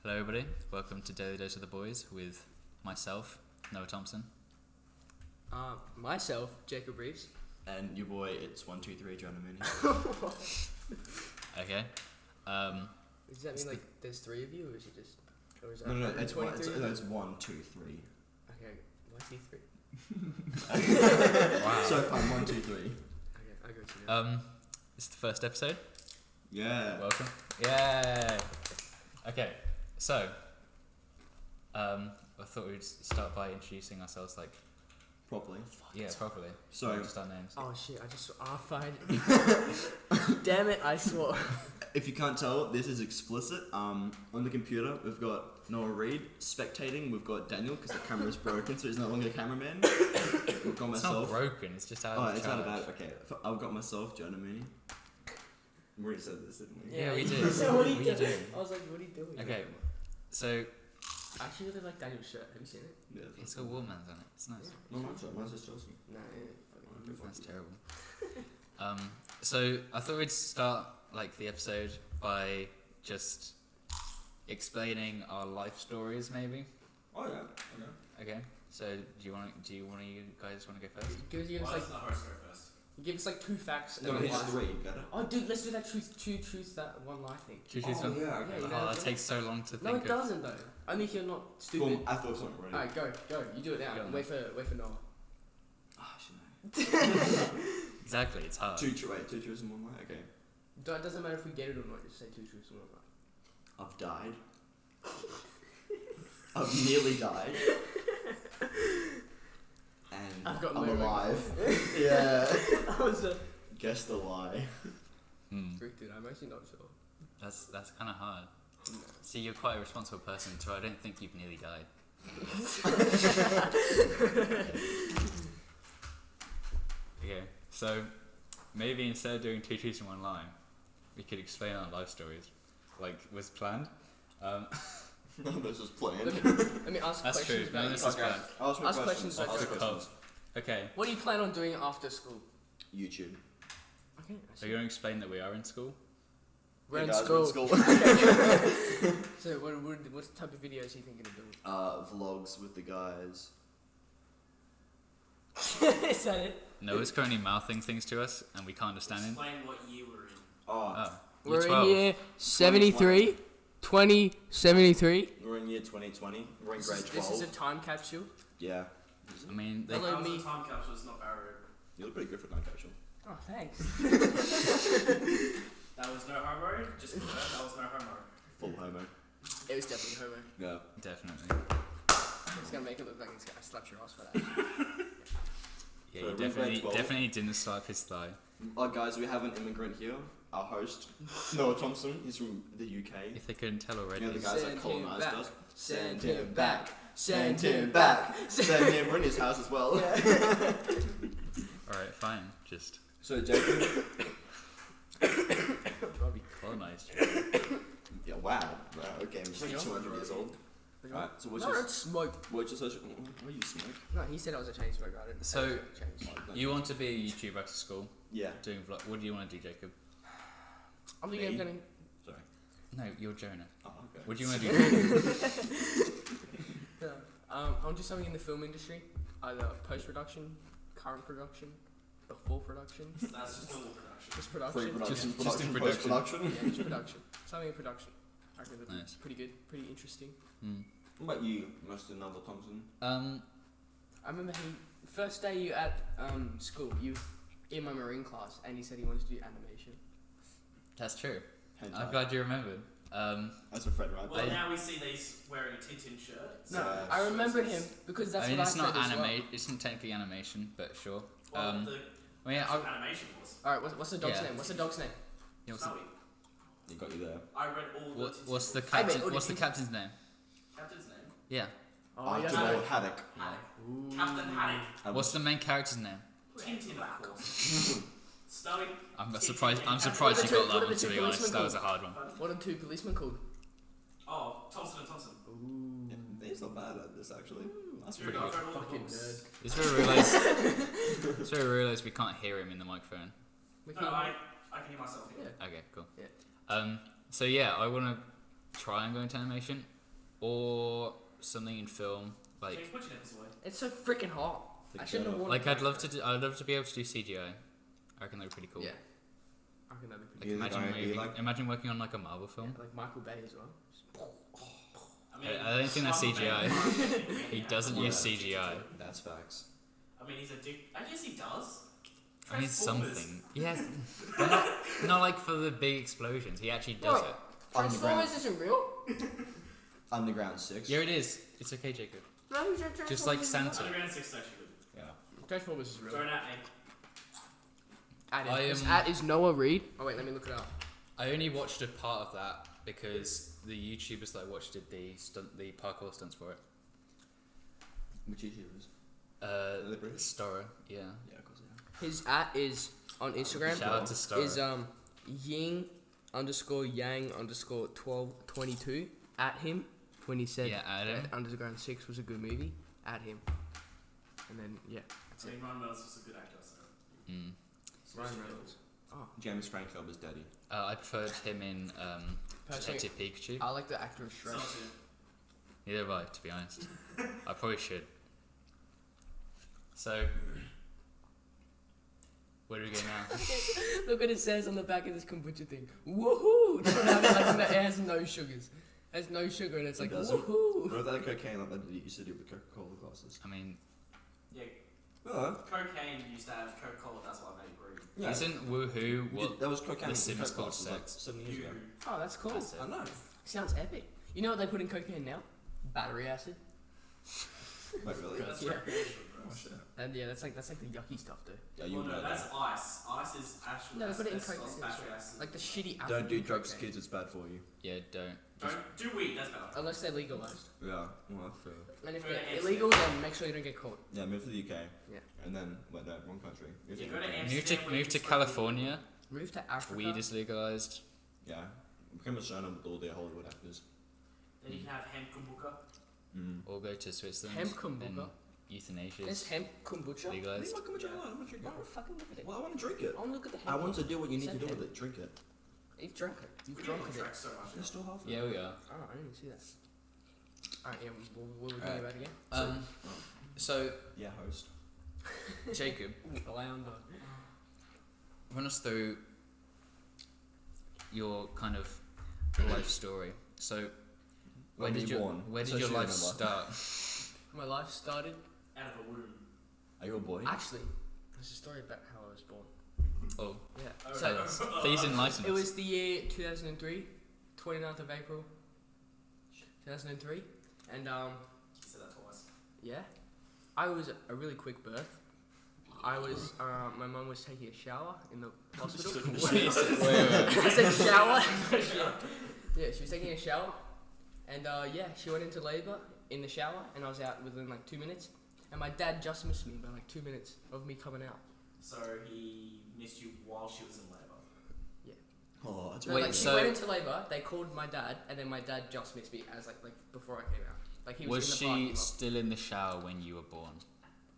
Hello everybody, welcome to Daily Dose of the Boys with myself, Noah Thompson. Myself, Jacob Reeves. And your boy, it's 123 Jonah and Okay. Does that mean like there's three of you, or is it just? Or is No, it's 1, 2, 3. Okay, why is he three? Wow. So fun, 1, 2, 3. Okay, I got you now. This is the first episode. Yeah. Welcome. Yay! Okay, so I thought we'd start by introducing ourselves, like Properly. properly. So just our names. Oh shit! Fine. Damn it! I swore. if you can't tell, this is explicit. On the computer, we've got Noah Reed spectating. We've got Daniel because the camera's broken, so he's no longer the cameraman. We've got It's myself. not broken. It's just out of It's charge. not about. Okay, I've got myself, Jonah Mooney. We already said this, didn't we? Yeah, we did. So what are you We doing? did. I was like, what are you doing? Okay, so I actually really like Daniel's shirt. Have you seen it? Yeah. it's got Warman's on it. It's nice. No, mine's just Chelsea. No. That's terrible. So I thought we'd start like the episode by just explaining our life stories, maybe. Oh yeah. Okay. Okay. So you guys want to go first? Give us Why like does the host go first? give us like two facts. No, and he's one lie. 3. Got it. Oh, dude, let's do that two truths that one lie thing. Two truths, one. Yeah. Yeah, Okay. you Oh, know that that. takes so long to No, think it doesn't though. Only if you're not stupid. Boom. I thought something already. Alright, go. You do it now. Go on. Wait for Noah. Ah, shit. Exactly, it's hard. Two truths and one lie. Okay. It doesn't matter if we get it or not. Just say two truths and one lie. I've died. I've nearly died. And I've got I'm no alive. Yeah. I was Guess the lie. dude, I'm actually not sure. That's kind of hard. See, you're quite a responsible person, so I don't think you've nearly died. Okay, so maybe instead of doing two truths and one lie, we could explain our life stories, like was planned. This was planned. Let me ask That's questions true. about No, you. this is planned. Ask questions about Off your the cuff. Okay, What do you plan on doing after school? YouTube. Okay, so you're going to explain that we are in school? we're Hey in guys, school. we're in school. So what type of videos are you thinking of doing? Vlogs with the guys. Is that it? Noah's currently mouthing things to us, and we can't understand him. Explain what year we're in. Oh, Oh, We're year 12. in year 73. 2073. we're in year 2020. We're in grade 12. This is a time capsule. Yeah. I mean, they, Hello. That was me. a time capsule, it's not Barrow. You look pretty good for time capsule. Oh, thanks. That was no homo, just confirm, that was no homo. Full homo. It was definitely homo. Yeah. definitely. It's gonna make it look like I slapped your ass for that. Yeah, So you we're in grade 12. definitely didn't slap his thigh. Guys, we have an immigrant here. Our host, Noah Thompson. He's from the UK. If they couldn't tell already. You know the guys that Send him colonised back. us. Send him back. Send him back. Send him. We're in his house as well. Alright, fine. Just So Jacob. we colonised you. Yeah. Wow. Okay. I'm Bring it just on. 200 years old. Alright. So No, don't smoke. what's your social? Why you smoke? No, he said I was a chain smoker. I didn't say So- I was a chain smoker. You want to be a YouTuber after school, Yeah. doing vlog. What do you want to do, Jacob? I'm thinking Me? of getting. Sorry. No, you're Jonah. Oh, okay. What do you want to do? I'm just something in the film industry, either post-production, current production, before production, That's just normal production. just production. Pre-production, Just in production, post-production. Yeah, just production. Something in production. I reckon that'd be Nice. pretty good, pretty interesting. What about you, Mr. Noah Thompson? I remember first day you at school, you in my marine class, and he said he wanted to do animation. That's true. Hentai. I'm glad you remembered. That's a friend right Well, there. now we see these wearing a Tintin shirt. No, Yeah, I sure, remember it's- him because that's I mean, what it's I not said as well. anime. It's not technically animation, but sure. Well, the Well, yeah, actual animation was. Alright, what's the dog's Yeah. name? What's the dog's name? yeah, what's, the, Snowy. He got you there. I read all the Tintin what's the books. I bet captain? all the What's the Tintin- captain's name? Captain's name? Yeah. Oh, yeah. Archibald Haddock. Haddock. Captain Haddock. What's the main character's name? Tintin, of course. Snowy. I'm Tintin, surprised. I'm and- surprised you got What are that the one. To two be honest, policemen that was a hard one. What are two policemen called? Oh, Thompson and Thompson. Yeah, he's not bad at this actually. That's Dude, pretty I've good. read all the Fucking books. nerd. It's where we realised. It's where we realised we can't hear him in the microphone. We No, can- I can hear myself here. Yeah. Okay, cool. Yeah. So yeah, I want to try and go into animation, or something in film. Like, Jake, put your nipples away. It's so freaking hot. I shouldn't have worn. like I'd love to be able to do CGI. I reckon that'd be pretty cool. Yeah. I reckon that'd be Like pretty. imagine working on like a Marvel film. Yeah, like Michael Bay as well. I don't think that's CGI. He doesn't use CGI. That's facts. I mean, he's a dick. I guess he does. I mean Transformers. something. Yes, but not like for the big explosions. He actually does Wait. it. Transformers isn't real. Underground 6. Yeah, it is. It's okay, Jacob. No, Transformers Just like isn't real. Santa. Underground 6 is actually good. Yeah. Transformers is real. Throw it at me. His at is Noah Reed. Oh wait, let me look it up. I only watched a part of that because the YouTubers that I watched did the parkour stunts for it. Which YouTubers? Liberty? Stora, yeah. Yeah, of course, yeah. His at is on Instagram. Shout out to Stora. Is Ying _Yang _1222 at him when he said Yeah, at him. that Underground 6 was a good movie. At him. And then that's I it. mean, Ryan Reynolds was a good actor, so. Mm. Ryan Reynolds. Oh, James Franco was daddy. I preferred him in Personally, Detective Pikachu. I like the actor of Shrek. Someone too. Neither have I, to be honest. I probably should. So, where do we go now? Look what it says on the back of this kombucha thing. Woohoo! It has no sugars. It has no sugar and it's It like doesn't. woohoo! What about that cocaine like that you used to do with Coca-Cola glasses? I mean, Yeah, Oh, cocaine used to have Coca-Cola, that's why I made it green. yeah. isn't woohoo what that was cocaine. The with Sims Coke called glasses, like sex? 7 years ago. Oh, that's cool. That's it. I know. Sounds epic. You know what they put in cocaine now? Battery acid. Wait, really? That's Yeah. recreational Oh, drugs. shit. And yeah, that's like the yucky stuff though. Yeah, you Well, know no, that's that. ice. Ice is actual No, they put it in asbestos, cocaine. battery acid. Like the shitty acid. Don't do in drugs, cocaine. kids. It's bad for you. Yeah, don't. Don't do weed, that's better. Unless they're legalized. Yeah. Well, that's fair. And if Go to they're Amsterdam. illegal, then make sure you don't get caught. Yeah, move to the UK. Yeah. And then, wait, no, wrong country. Move Yeah, to go to the UK. Amsterdam. Move to California. Move to Africa. Weed is legalized. Yeah. Become a Jonah with all their Hollywood actors. Then you can have hemp kombucha. Mm. Or go to Switzerland. Hemp kombucha. And euthanasia There's is hemp kombucha. legalized. Leave my kombucha alone. I want to drink No, it. fucking look at it. Well, I want to drink it. I want to look at the hemp. I want to do what you need to Said do with hemp. it. Drink it. You've drunk it. You've We drunk don't it. track so much. There's still half of it. Yeah, we are. Oh, I didn't even see that. Alright, yeah, what were we Alright. talking about again? So Yeah, host. Jacob, Flounder. run us through your kind of life story. So, When were you born? Where did So your she life remember. start? My life started. Out of a womb. Are you a boy? Actually, there's a story about how I was born. Oh, Yeah. Oh, So, tell us. Please enlighten us. it was the year 2003, 29th of April, 2003, and You said that twice. yeah, I was a really quick birth. I was, my mum was taking a shower in the hospital. I said shower. Yeah, she was taking a shower, and yeah, she went into labour in the shower, and I was out within like 2 minutes, and my dad just missed me by like 2 minutes of me coming out. So he missed you while she was in labour. Oh, that's No, Wait, like she so- went into labour, they called my dad, and then my dad just missed me as like before I came out. Like he was, Was in the she parking lot. still in the shower when you were born?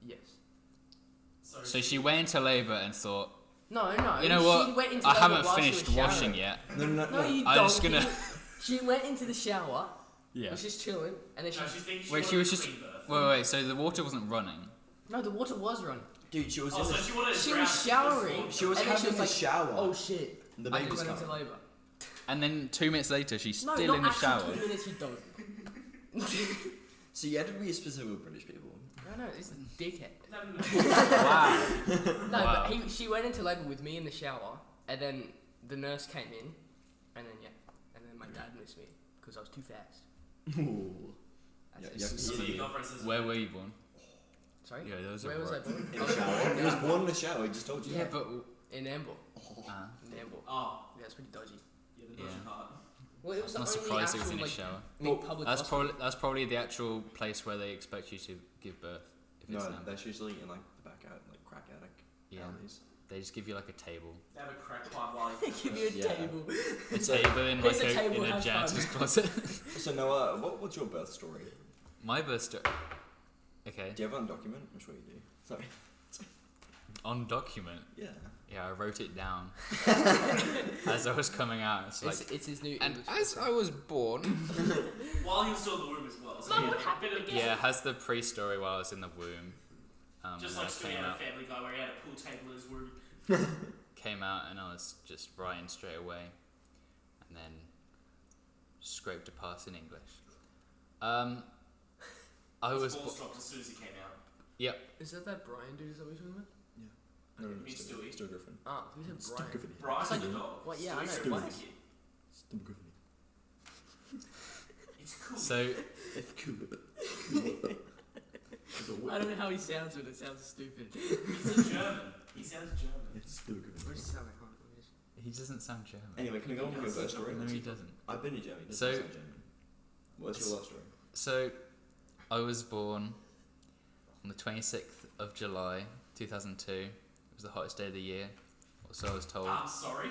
Yes. So she went into labour and thought, No. you know She what? went into I labour haven't while she finished was washing showering. yet. No, you I'm just donkey. gonna. She went into the shower, Yeah. was just chilling, and then she. No, she's thinking Wait, she wanted was a just. clean birth. Wait. So the water wasn't running. No, the water was running. Dude, she was Oh, in so the she wanted to She drown was showering. before- She was and then she having was a like, shower. Oh shit! The I baby just was went into coming. labour. And then 2 minutes later, she's No, still not in the actually shower. 2 minutes. You don't. So you had to be specific with British people. No, this is a dickhead. Wow. No, Wow. but she went into labour with me in the shower, and then the nurse came in, and then and then my dad missed me because I was too fast. Ooh. That's Yeah, just- yeah. Some of your girlfriends Where were you born? Sorry. Yeah, those Where are was I right. born? In the shower. He was born in the shower. He just told you. Yeah, but. In Amble. Uh, In Amble. Oh, Yeah, it's pretty dodgy. yeah, the dodgy Yeah. part. Well, it was I'm not the only surprised it was actual, in a like, shower. big public That's hospital. probably the actual place where they expect you to give birth. If No, it's them. that's usually in like the back out, like crack attic. Yeah. alleys. They just give you like a table. They have a crack pipe while you Give you a Yeah. table. A table in Here's like a table, in a have janitor's fun. closet. So Noah, what's your birth story? My birth story. Okay. Do you have one document? I'm sure you do. Sorry. on document. Yeah. Yeah, I wrote it down as I was coming out. It's like, It's his new. and English as I was born. While he was still in the womb as well. So Mum, he what had a happened bit of- again? Yeah, it has the pre-story while I was in the womb. Just and like I straight came out out, of Family Guy where he had a pool table in his room. came out, and I was just writing straight away, and then scraped a pass in English. I His was. balls dropped as soon as he came out. Yep. Is that Brian dude? Is that what you're talking about? No, Me Stewie. Stewie Griffin. Ah, who said Stewie Brian? Griffin. Bryce It's the like- dog. what? Yeah, I Stewie know, Griffin what? the kid. Stewie Griffin. It's cool. So If cool. I don't know how he sounds, but it sounds stupid. He's a German. He sounds German. It's Stewie What Griffin. does he sound like? Hold on, let me just- he doesn't sound German. Anyway, can we go on with your first story? No, he doesn't. I've been to Germany. Doesn't So- sound German. What's your love story? So, I was born on the 26th of July, 2002. It was the hottest day of the year, or so I was told. I'm sorry.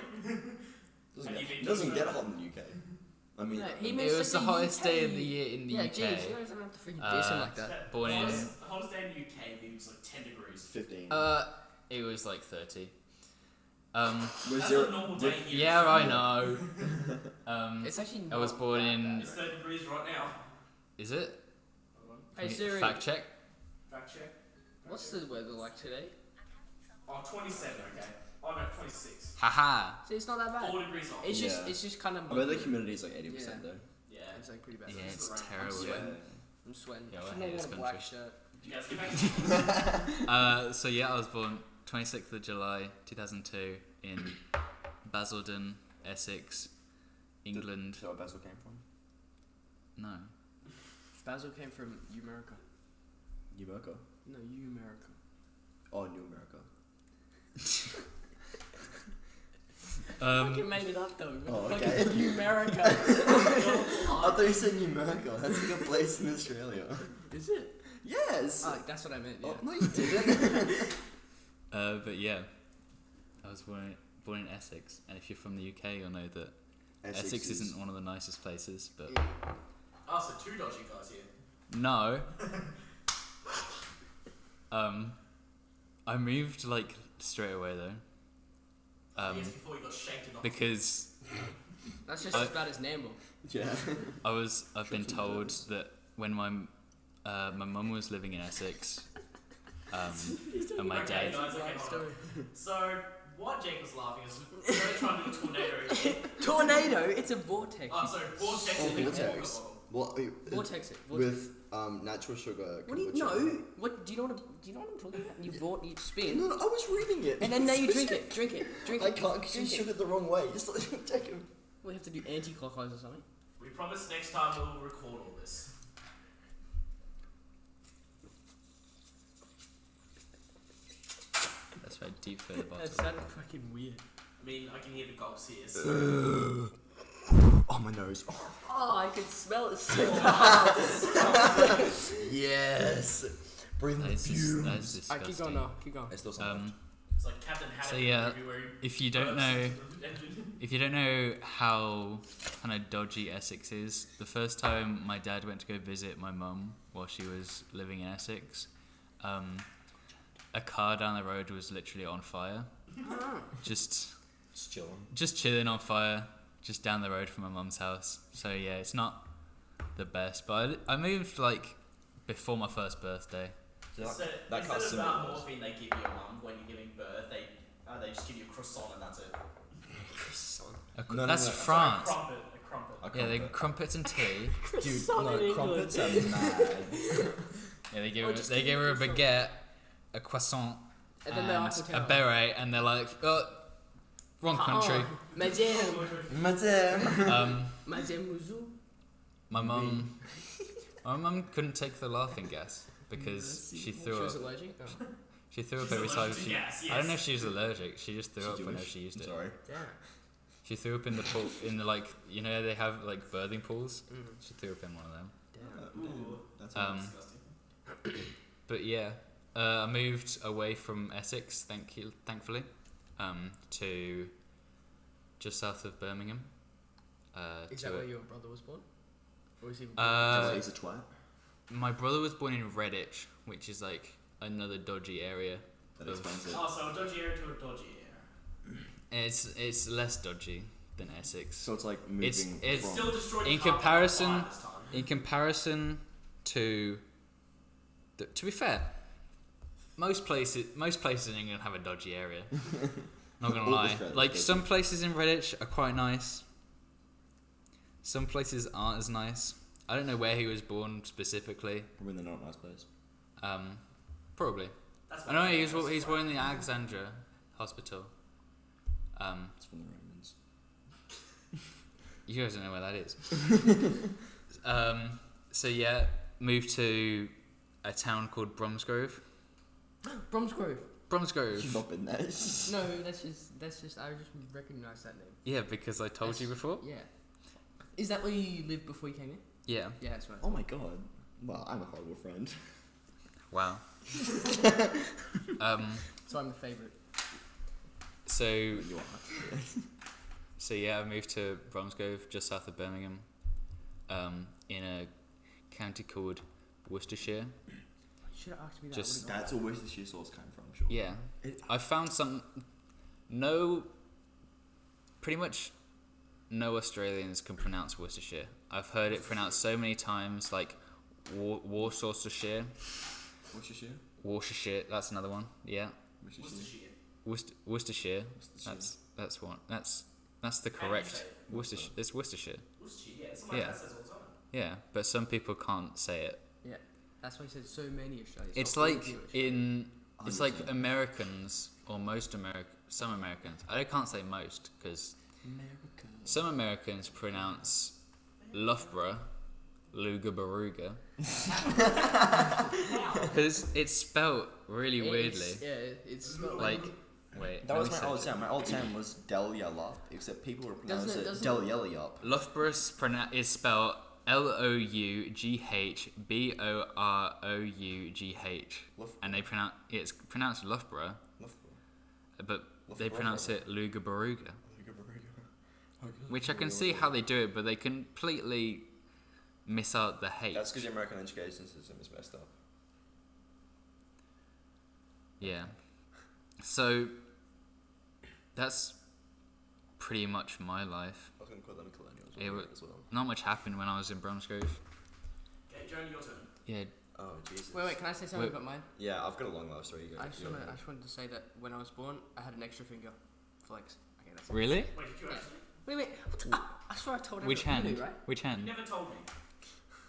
Doesn't Have you get, been doesn't to get Germany? hot in the UK. I mean, No, he It means was the like hottest day of UK. the year in the Yeah, UK. geez, you guys don't have to freaking diss him like that. Born in- The hottest day in the UK means like 10 degrees. 15. It was like 30. Was That's there- a normal day here. Yeah, I know. It's actually. I was not born that in. It's 30 degrees right now. Is it? Hold on. Hey Siri, Fact check. Fact check. what's the weather like today? Oh, 27, okay. Oh, no, 26. Haha. See, it's not that bad. 4 degrees off. It's just, Yeah. it's just kind of. I bet the humidity is like 80% though. Yeah. It's like pretty bad. Yeah, It's it's around- I'm terrible. sweating. I'm sweating. Yeah, I well, should I not hate want a this black country. shirt. Did you guys get back to So yeah, I was born 26th of July 2002 in Basildon, Essex, England. Is that where Basil came from? No. Basil came from America. New America. No, America. Oh, New America. Fucking made it up though. Oh, Fucking okay. America. I thought you said New America. That's like a place in Australia. Is it? Yes. Oh, that's what I meant. Yeah. Oh, no, you didn't. But yeah, I was born in Essex, and if you're from the UK, you'll know that Essex isn't one of the nicest places. But Oh, so 2 dodgy guys here. no. I moved like straight away though. Years before you got shanked in the Because That's just I- as bad as Namble. Yeah. I've been told that when my mum was living in Essex, and my Okay, dad. guys, okay, hold on. So, what Jake was laughing is we're trying to do a tornado again. Tornado? It's a vortex. Oh, sorry, vortex Oh, in the vortex. water What? Vortex it. Vortex. With natural sugar. What do you kombucha. know? What do you know? Do you know what I'm talking about? You spin, No, I was reading it. and then now you drink it. Drink it. I can't because you drink shook it the wrong way. Just take it. We have to do anti-clockwise or something. We promise next time we'll record all this. That's right, deep for the bottle. That sounded fucking weird. I mean, I can hear the gulps here. So. Oh, my nose. Oh, I can smell it so bad. Yes. Breathe in That the is, fumes. that is Alright, keep going disgusting. now. Keep going. It's still something. It's like Captain Haddock So in yeah, the movie where he if you don't burps know, the engine. if you don't know how kind of dodgy Essex is, the first time my dad went to go visit my mum while she was living in Essex, a car down the road was literally on fire, just chilling on fire, just down the road from my mum's house. So yeah, it's not the best, but I moved like before my first birthday. So that instead costs of some that money. morphine they give your mum when you're giving birth, they just give you a croissant and that's it. No, That's no. France. Sorry, a crumpet. Yeah, they crumpets and tea. Dude, Croissant in no, England. crumpets are mad. Yeah, they Or just gave her a croissant. baguette, a croissant, And then the Eiffel a Tower. beret, and they're like, oh, wrong country. Oh, Madame. Madame. Madame Mouzou. My mum couldn't take the laughing gas because she She threw was up. allergic? Oh. She threw up She's every time allergic to she. gas, I don't know yes. if she was allergic. She just threw up whenever she used it. Sorry. Damn. She threw up in the pool, in the like, you know, they have like birthing pools. Mm. She threw up in one of them. Damn. Ooh, That's disgusting. But yeah, I moved away from Essex, thankfully, to just south of Birmingham. Is to that a- where your brother was born? Or is he he's a twat. My brother was born in Redditch, which is like another dodgy area. That explains it. Oh, so a dodgy area to a dodgy area. It's less dodgy than Essex. So it's like moving It's from... Still destroyed in the car comparison- by this time. In comparison to be fair, most places in England have a dodgy area. Not gonna All lie. Australia Like is some places in Redditch are quite nice. Some places aren't as nice. I don't know where he was born specifically. Probably they're not a nice place. Probably. That's I know he's born in the Alexandra Hospital. It's from the Romans. You guys don't know where that is. So yeah, moved to a town called Bromsgrove. Bromsgrove. Bromsgrove. You've not been there. No, that's just. I just recognise that name. Yeah, because I told you before. Yeah. Is that where you lived before you came here? Yeah. Yeah, that's right. Oh my god. Well, I'm a horrible friend. Wow. So I'm the favourite. So You are. so yeah, I moved to Bromsgrove, just south of Birmingham, in a county called Worcestershire. You should have asked me that. Just- I would've That's where Worcestershire sauce came from, sure. Yeah. I found pretty much no Australians can pronounce Worcestershire. I've heard it pronounced so many times, like Worcestershire. Worcestershire? Worcestershire, that's another one. Yeah. Worcestershire. Worcestershire. Worcestershire. That's one. That's the How do you correct. say it? Worcestershire. It's Worcestershire. Worcestershire, yeah. Something Yeah. like that says all the time. Yeah, but some people can't say it. Yeah, that's why he said so many Australians. It's not all like Jewish. it's like 100%. Americans or some Americans. I can't say most because America. some Americans pronounce Loughborough, Luga Baruga, because it's spelt really weirdly. It's spelled Like, wait, That let was me my search old it. town. My old town was Delyup, except people were pronouncing Doesn't it- it doesn't- Delyup. Loughborough is spelled Loughborough, and it's pronounced Loughborough, but they pronounce it Luga Baruga, which I can see how they do it, but they completely miss out the H. That's because the American education system is messed up. Yeah. So that's pretty much my life. I was going to call them colonials It wa- as well. Not much happened when I was in Bromsgrove. Okay, Jonah, your turn. Yeah. Oh, Jesus. Wait, can I say something Wait. about mine? Yeah, I've got a long life story. You go. I just wanted to say that when I was born, I had an extra finger. Flex. Okay, that's it. Really? Wait, did you Yeah. actually? Wait. I swear I told Which everyone. hand? You knew, right? Which You hand? never told me.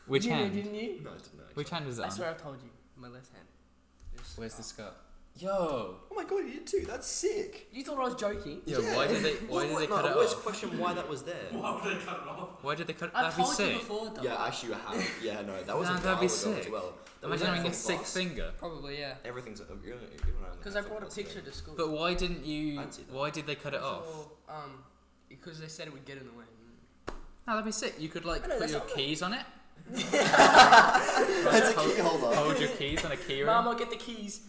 Which You knew, hand? didn't you? No, I didn't know. Which hand was I that swear on? I told you. My left hand. Just- Where's the scar? Yo. Oh my god, you did too. That's sick. You thought I was joking? Yo, why did they cut I it always off? question why that was there. Why would they cut it off? Why did they cut it? I've That'd be told you sick. before, though. Yeah, actually, you have. Yeah, no, that was Nah, a that'd while be ago sick. as well. That was Imagine a having a full sick class. finger. Probably, yeah. Everything's. Because I brought a picture to school. But why didn't you? I'd see that. Why did they cut it off? So, because they said it would get in the way. No, that'd be sick. You could like I know, put that's your not keys on it. That's a key holder. Hold your keys on a key ring. Mama, get the keys.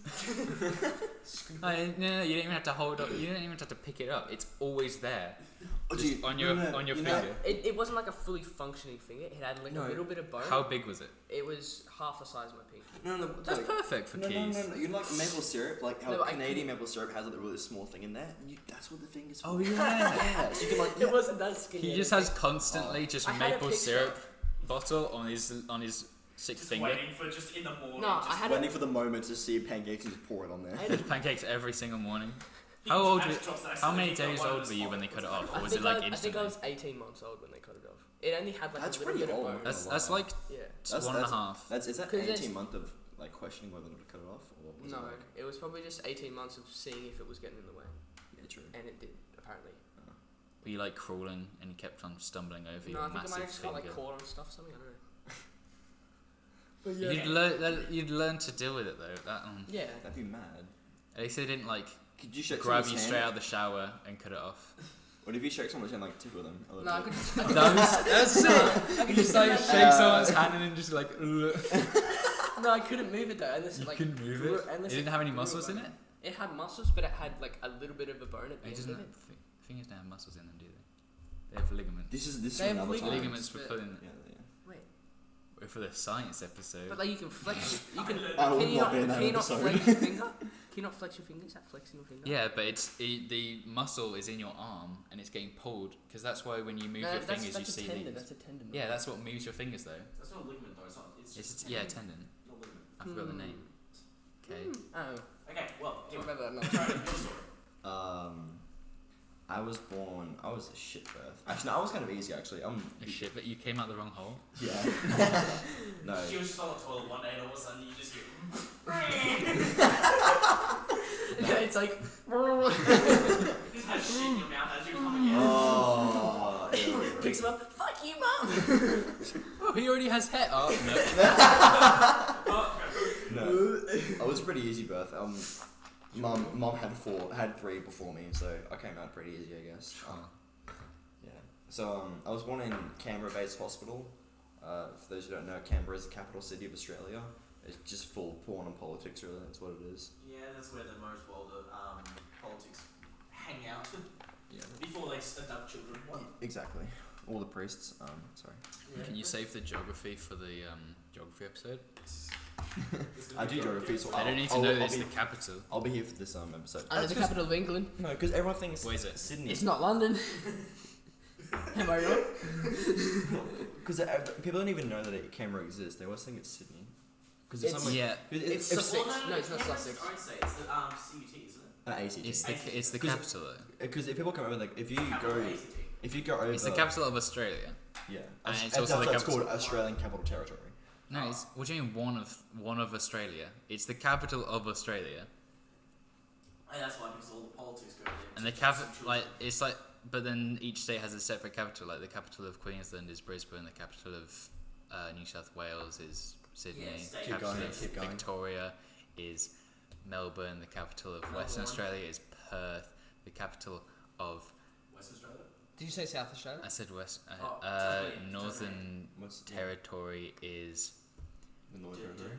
No, you don't even have to hold up. You don't even have to pick it up. It's always there. Oh, Just gee, on your no, on your you know- finger. It wasn't like a fully functioning finger. It had like No. a little bit of bone. How big was it? It was half the size of my pinky. No, That's like, perfect for keys. No. You know, like maple syrup, like how No, but I Canadian maple syrup has like a really small thing in there. That's what the thing is for. Oh yeah. Yeah, so you can like. It wasn't that skinny. He just has constantly just I had a maple picture. syrup bottle on his sixth Just finger. waiting for just in the morning. No, just I had Waiting for the moment to see pancakes and just pour it on there. I had a- Pancakes every single morning. he How old? just drops that How many accidentally, days got one old of were the you when they spots. cut it off? Or I was think it like I think I instantly? was 18 months old when they cut it off. It only had like That's a little pretty bit of old. bone. That's like Yeah. one and a half. Is that 'Cause 18 there's- month of like questioning whether to cut it off or was No, it like, it was probably just 18 months of seeing if it was getting in the way, yeah, true. and it did apparently. Were you like crawling and you kept on stumbling over No, your I think I might massive have just got like finger? caught on stuff, something I don't know. But yeah. You'd learn to deal with it though. Yeah. That'd be mad. At least they didn't like Could you shake grab someone's you hand? straight out of the shower and cut it off. What if you shake someone's hand like tickle them? A little No, I bit? could just. That's sick. I could Just like imagine- shake someone's hand and then just like. No, I couldn't move it though. Unless You it, like, couldn't move grew- it. unless It didn't have any grew muscles in bone. it. It had muscles, but it had like a little bit of a bone at the It end doesn't of have it. fingers don't have muscles in them, do they? They have ligaments. This is They have another time. Ligaments for but- pulling. Yeah. For the science episode. But like you can flex it. You can. I will Can you not be in not? that Can you not episode. flex your finger? Can you not flex your fingers? Is that flexing your finger? Yeah, but the muscle is in your arm and it's getting pulled because that's why when you move your fingers you see these. That's a tendon. Yeah, that's what moves your fingers though. That's not a ligament though. It's not. It's just Yeah, tendon. not ligament. I forgot the name. Okay. Oh. Okay, well, I anyway, remember that now. sorry, your story. I was a shit birth. Actually, no, I was kind of easy actually. Shit, but you came out the wrong hole. Yeah. No. She was just on the toilet one day and all of a sudden you just hear. It's like. You just had shit in your mouth as you were coming in. Oh. Ew. Picks him up. Fuck you, mum. Oh, he already has hair. Oh no. No. I was a pretty easy birth. Mum had three before me, so I came out pretty easy, I guess. Yeah. So I was born in Canberra-based hospital. For those who don't know, Canberra is the capital city of Australia. It's just full porn and politics, really. That's what it is. Yeah, that's where the most politics hang out. Yeah. Before they abduct children. What? Exactly. All the priests. Sorry. Can you save the geography for the geography episode? I do geography, so I don't need to know it's the capital. I'll be here for this episode. And it's the capital of England. No, because everyone thinks Where is it? Sydney. It's not London. Am I wrong? Because people don't even know that Canberra exists. They always think it's Sydney. Because It's if Sussex. No, it's not Canberra's Sussex. its own state. It's the CUT, isn't it? ACT. It's the capital though. Because if people come over, like if you Capital go over, It's the capital of Australia. Yeah, And it's that's also the it's capital. called Australian Capital Territory. No, it's what do you mean one of Australia? It's the capital of Australia. And that's why because all the politics go there. And the capital, it's like, but then each state has a separate capital. Like the capital of Queensland is Brisbane. The capital of New South Wales is Sydney. Yeah, state. The capital Keep of going. Victoria is Melbourne. The capital of Western Australia is Perth. The capital of Western Australia. Did you say South Australia? I said West. Tasmania. Northern What's Territory is the Northern Territory?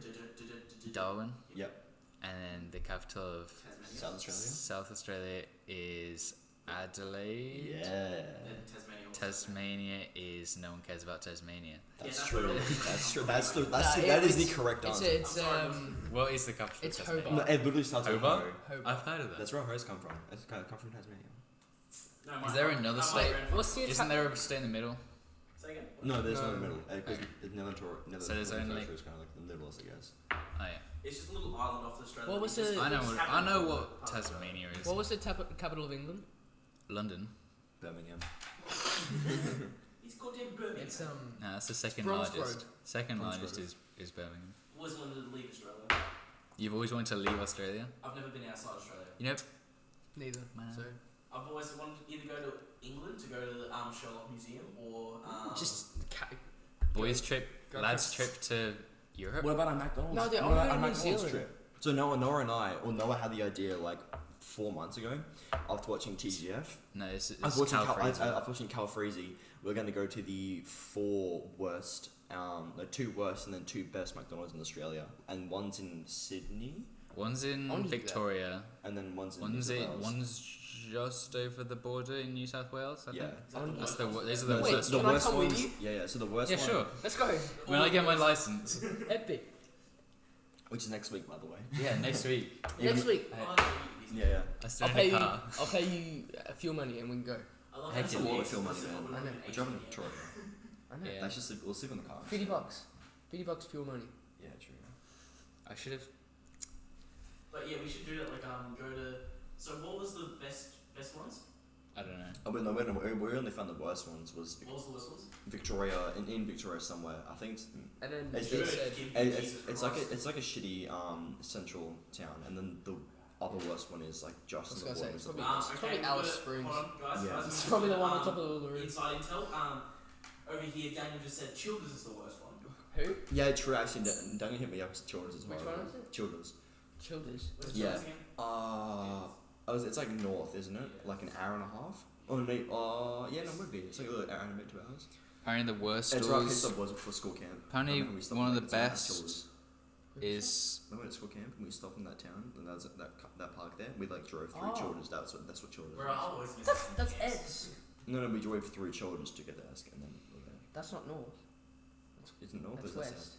Darwin. Yep. And then the capital of South Australia. South Australia is Adelaide. Yeah. Then Tasmania. Tasmania is no one cares about Tasmania. That's that's true. what it is. That's true. That is the correct It's answer. What is the capital It's of Tasmania? No, it literally starts with Hobart? Ho. I've heard of that. That's where hoes come from. It's come from Tasmania. No, Is there another state? What's the Isn't there a state in the middle? Say again? No, there's no No. middle. Because the Netherlands So there's only- Territory is kind of like the middle, I guess. Oh yeah. It's just a little island off Australia. What was It just- the- I know. it just I happened know to be what part of it. Tasmania is. What was the capital of England? London. Birmingham. It's goddamn Birmingham. It's No, that's the second Bromsgrove. largest. Second Bromsgrove. largest is Birmingham. Always wanted to leave Australia. You've always wanted to leave Australia. I've never been outside Australia. You know. neither. Man. So I've always wanted to either go to England to go to the Sherlock Museum or just Boys trip, go lads for- trip to Europe. What about a McDonald's? No, dude, I What wanna about go a to New McDonald's Zealand. trip? So Noah had the idea like 4 months ago after watching TGF. No, it's I was watching Cal Fraser. I was watching Cal Freezy. We're going to go to the 4 worst, the 2 worst and then 2 best McDonald's in Australia, and one's in Sydney, One's in I wanna do that. Victoria. and then one's in One's New it. South Wales. One's just over the border in New South Wales. I Yeah. think. That's the. These are the Wait, worst. the can I worst come with ones. you? Yeah. So the worst Yeah, one, sure. let's go. When I get my license. Epic. which is next week, by the way. Yeah, next week. Next week. Yeah. I still I'll in pay a you. car. I'll pay you fuel money and we can go. Heck, Heck it's a yeah. lot of film money, man. I know. We're driving to Toronto. I know. Yeah. That's just we'll sleep in the car. $50. $50 fuel money. Yeah, true. I should have. But yeah, we should do that. Like go to. So what was the best ones? I don't know. Oh, but no, we only found the worst ones was What was the worst ones? Victoria in Victoria somewhere. I think it's And then It's- she it's- said, it's like a shitty central town, and then the other worst one is like just I was in the gonna say, borders it's of probably- the probably we've Alice got it. Springs. Hold on, guys, Yeah. guys, It's we've probably got, the one on top of the roof. Inside intel. Over here, Daniel just said Childers is the worst one. Who? Yeah, true. Actually, don't hit me up. Children's as well. Which one is it? Children's. Childers. Where's Yeah. Childers again? It's like north, isn't it? Like an hour and a half. Oh no. Yeah, no, it would be. It's like an hour and a bit, 2 hours. Apparently the worst It's right. was. It was for school camp. Apparently I remember we stopped one of in the that town, best Childers. is. We went to school camp and we stopped in that town, and that park there. We like drove through Oh. Childers. That's what Childers. Bro, I always miss That's that. Ed's. No, we drove through Childers to get the desk, and then we were there. That's not north. Isn't north? That's Is that west. south?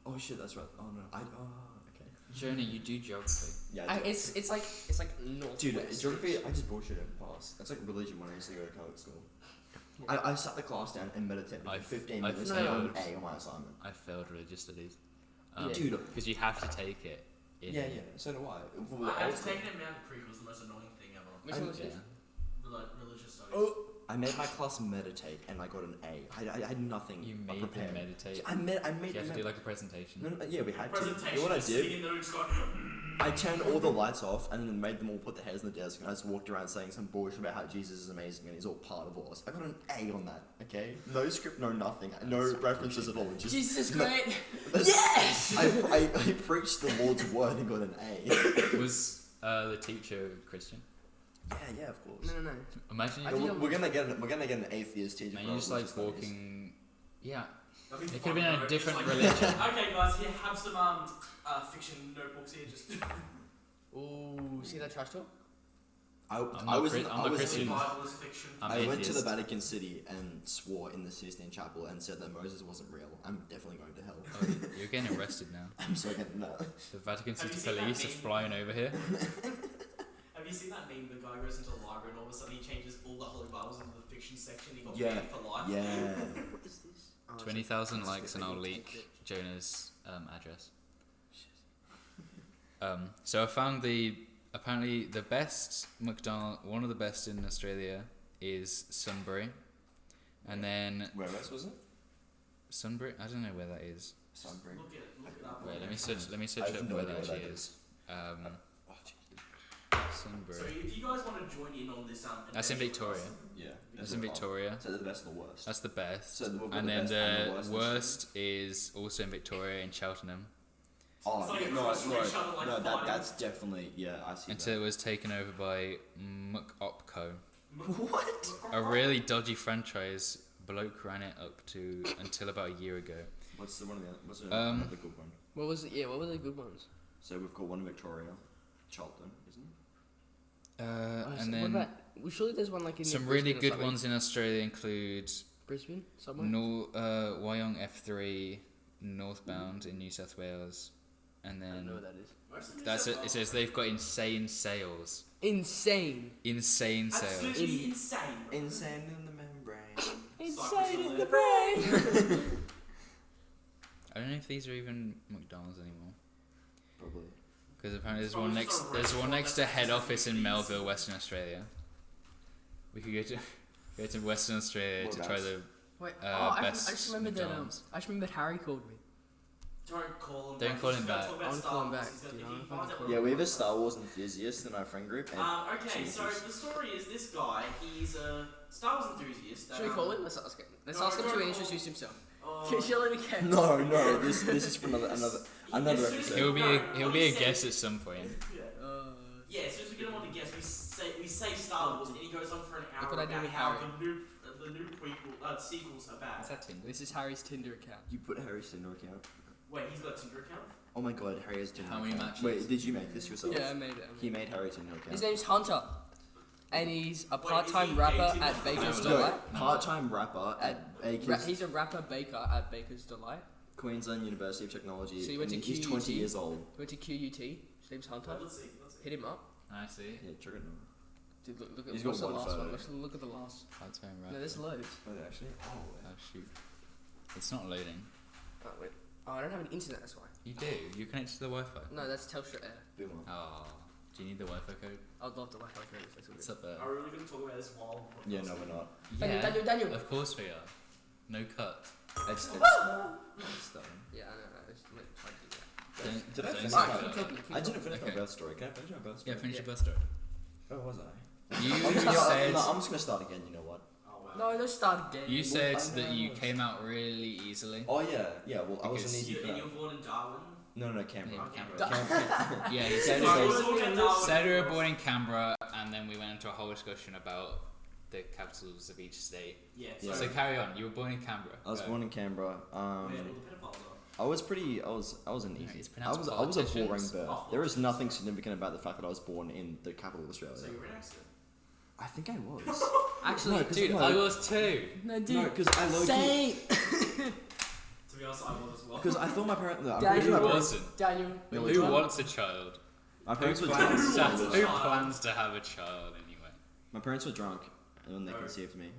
Oh shit, that's right. Oh no, okay. Jonah, you do geography. Yeah. I do. It's like northwest. Dude, geography, I just bullshit it and pass. That's like religion when I used to go to Catholic school. Yeah. I sat the class down and meditated for 15 minutes and I got an A on my assignment. I failed religious studies. Dude. Because you have to take it. Yeah, so do I. I was taking it Mount Creek was the most annoying thing ever. Which one was it? Religious studies. Oh. I made my class meditate and I got an A. I had nothing. You made them prepared. meditate. I made. You have to do like a presentation. No, yeah, we had to. Presentation. You know what I did? Sitting in the room, just going, I turned all the lights off and then made them all put their heads on the desk and I just walked around saying some bullshit about how Jesus is amazing and he's all part of us. I got an A on that, okay? No script, no nothing, no references at all. Just, Jesus is great. Yes! I preached the Lord's word and got an A. Was the teacher Christian? Yeah, of course. No. Imagine I you. think We're gonna get an atheist teacher. Man, for you just religious like studies. walking. Yeah. That'd be It could've been fun, a bro. different Just like, religion. Okay, guys, here have some fiction notebooks here. Just Ooh, see that trash talk? I not was Chri- I'm I not was Christian. the Bible is fiction. I'm I went to the atheist. Vatican City and swore in the Sistine Chapel and said that Moses wasn't real. I'm definitely going to hell. Oh, you're getting arrested now. I'm so getting that. The Vatican Have you City seen that police are meme? flying over here. Have you seen that meme? The guy goes into a library and all of a sudden he changes all the Holy Bibles into the fiction section. He got Yeah. banned for life. Yeah. What is this? Oh, 20,000 That's likes and I'll different. leak Jonah's address. So I found apparently the best McDonald's, one of the best in Australia is Sunbury, and then Where else was it? Sunbury. I don't know where that is. Sunbury. Look it up. Wait, let me search. Let me I search have up no where idea that where actually that is. Oh, So Sunbury. if you guys want to join in on this, That's in adventure with Victoria. us, yeah. That's in Victoria. So they're the best and the worst. That's the best. So we've got And the then best and the the worst. worst is also in Victoria in Cheltenham Oh, It's like a no, cross from each other, like fighting. that's definitely, yeah, I see until it was taken over by McOpco, What? a really dodgy franchise. Bloke ran it up to until about a year ago. What's the one of the, what's the Um, another good one? What was it? Yeah, what were the good ones? So we've got one in Victoria, Charlton, isn't it? Oh, so And what then about, well, surely there's one like in some Brisbane really or good something. ones in Australia include Brisbane somewhere. Wyong F3 northbound in New South Wales, and I don't then know what that is. Most of that's these it. are It says they've got insane sales. Insane. Insane sales. absolutely insane. bro. Insane in the membrane. Insane in the Cyprus brain. I don't know if these are even McDonald's anymore. Probably. Because apparently there's Probably one just next. a There's one restaurant next to that's head just office in these. Melville, Western Australia. We could go to Western Australia to try Whereabouts? the. Wait, Best I just remembered that. McDonald's. I just remembered Harry called me. Don't call him. Don't back. call He's him gonna back. talk about I wanna Star call him Wars. back, He's gonna- dude. if I he wanna finds fucking out- Yeah, we have a Star Wars enthusiast in our friend group. And Okay, so Jesus. the story is this guy. He's a Star Wars enthusiast. Should we call him? Let's ask him. Let's No, ask him don't to call- introduce himself. Oh, Shall let me guess? No, this is for another as another soon as episode. He'll be No, a, what he'll be he a said- guest at some point. Yeah. Uh, Yeah, as soon as we get him on the guest, we say Star Wars, and he goes on for an hour what I did about with how Harry. the new sequels are bad. What's that Tinder? This is Harry's Tinder account. You put Harry's Tinder account. Wait, he's got a Tinder account? Oh my god, Harry has a Tinder How many account. matches? Wait, did you make this yourself? Yeah, I made it. He made Harry Tinder account. His name's Hunter, and he's a Wait, part-time is he rapper dating- at Baker's No, Delight. part-time rapper at Baker's He's a rapper baker at Baker's Delight. Queensland University of Technology. So he went and to he's 20 QUT? years old. Went to QUT. His name's Hunter. Let's see. Hit him up. I see. Yeah, check it out. Dude, look at He's what's got the one last photo. one. Let's look at the last. Part-time No, rapper. there's loads. Oh, actually? Oh shoot. It's not loading. Oh wait. Oh, I don't have an internet. That's why. You do. You connect to the Wi-Fi. No, that's Telstra Air. Boomer. Oh. Do you need the Wi-Fi code? I'd love the Wi-Fi code. That's What's weird. up there? Are we really going to talk about this while? Yeah, no, we're not. Daniel. Of course we are. No cut. It's that one. Yeah, I know. I just might try to do that. Did I don't finish say Alright, my that. keep talking. I didn't finish my Okay. birth story. Can I finish my birth story? Yeah, finish Yeah. your birth story. Oh, was I? You I'm just said no, I'm just gonna start again. You know what? Oh, wow. No, don't start again. you said I that you know. came out really easily. Oh yeah. Well, I was an Because easy And put you're born in Darwin? No, Canberra. Yeah, Canberra. Da- Yeah, he Yeah, said, no, Sorry, no, we're talking about Darwin. said we were born in Canberra, and then we went into a whole discussion about the capitals of each state. Yeah, Yeah. So carry on. You were born in Canberra. I was Go. born in Canberra. where all the pedophiles are. I was an Yeah, easy. it's I pronounced was a boring politicians. birth. Oh, There is nothing significant about the fact that I was born in the capital of Australia. So you're an accident. I think I was. Actually, No, 'cause Dude, no, I was too. no, dude. No, because I low-key. Say. To be be honest, I was as well. Because I thought my parents. No, I'm Dad, pretty sure Who my parents. wasn't? Daniel. No, wait, Who what? wants a child? My Who parents were plans, drunk. who plans to have a child anyway? My parents were drunk when they conceived me,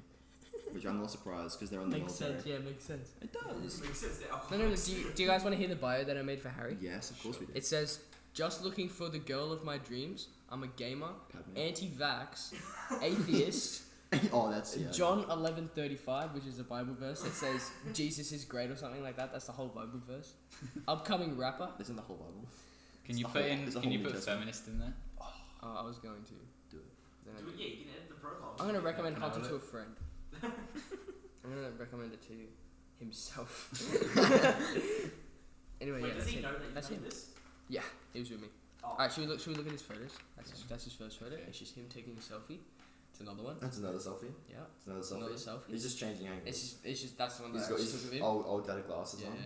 which I'm not surprised because they're on the Makes military. sense. Yeah, makes sense. It does. Makes sense. No. Do you guys want to hear the bio that I made for Harry? Yes, of course we did. It says, "Just looking for the girl of my dreams. I'm a gamer, Padme. anti-vax, atheist." Oh, that's yeah. John 11:35, which is a Bible verse that says Jesus is great or something like that. That's the whole Bible verse. Upcoming rapper. Isn't the whole Bible? Can you the put whole- in? it's the Can you whole put New Testament. feminist in there? I was going to. Do it. Then I Do it, didn't. yeah, you can edit the profile. I'm gonna recommend Can I Hunter have to it? a friend. I'm gonna recommend it to himself. Anyway, Wait, yeah, does that's he him. know that you That's done him. this? Yeah, he was with me. Oh. Alright, should we look at his photos? That's his first photo. It's just him taking a selfie. It's another one. That's another selfie. Yeah. It's another selfie. Another selfie. He's just changing angles. It's just that's the one that He's I got took his of him. old daddy glasses Yeah, on. yeah.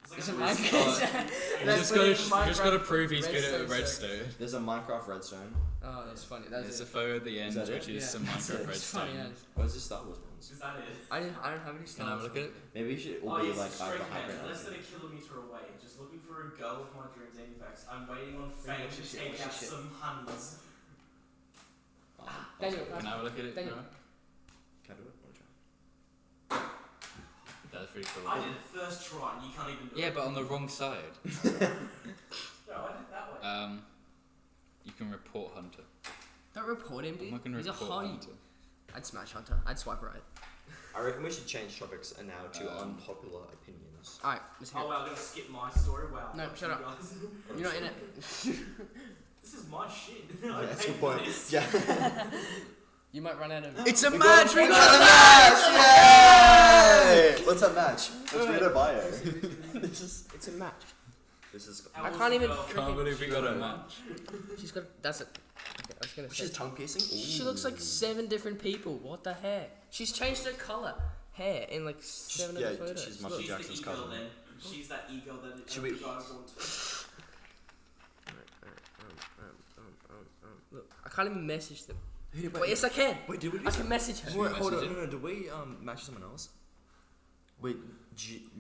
It's It's a like Minecraft. You That's just putting gotta, Minecraft prove he's good at redstone redstone. There's a Minecraft redstone. Oh, that's funny. That's There's a it. photo at the end, that it? which is Yeah. some Minecraft It's funny redstone. as. Where's the Star Wars ones? Is that it? I don't have any Can I have a look at it? Maybe you should all Oh, be yes, like straight either ahead, hybrid. less than a kilometre away. Just looking for a girl with my dreams and facts. I'm waiting on fame What's to your shit? take What's your out shit? some honeys. Daniel, Can I have a look at it? Daniel. No? Can I do it? Wanna try? That's pretty cool. I did it first try and you can't even do Yeah, it. but on the wrong side. No, I did it that way. You can report Hunter. Don't report him, I'm dude. not gonna He's a report hottie. Hunter. I'd smash Hunter. I'd swipe right. I reckon we should change topics and now to unpopular opinions. Alright, let's hear Oh it. wow, I'm gonna skip my story. Wow. No, fuck shut you up. guys. You're not in it. This is my shit. Yeah, I that's paid a good for point. this. Yeah. You might run out of. It's a We match! got We got a match! Yay! What's a match? Let's read a bio. This is. It's a match. This is. How I was can't the even girl? Can't believe we got a match. She's got. That's it. Okay, I was gonna say. She's tongue piercing. She looks like 7 different people. What the heck? She's changed her color. Hair in like 7 yeah, of the photos. she's Michael She's Jackson's the e-girl cousin. then. She's that e-girl that Should the we- guys want. Look, I can't even message them. Wait, Wait, yes, I can. Wait, did we I can message her. Wait, hold on. message No, did we match someone else? Wait,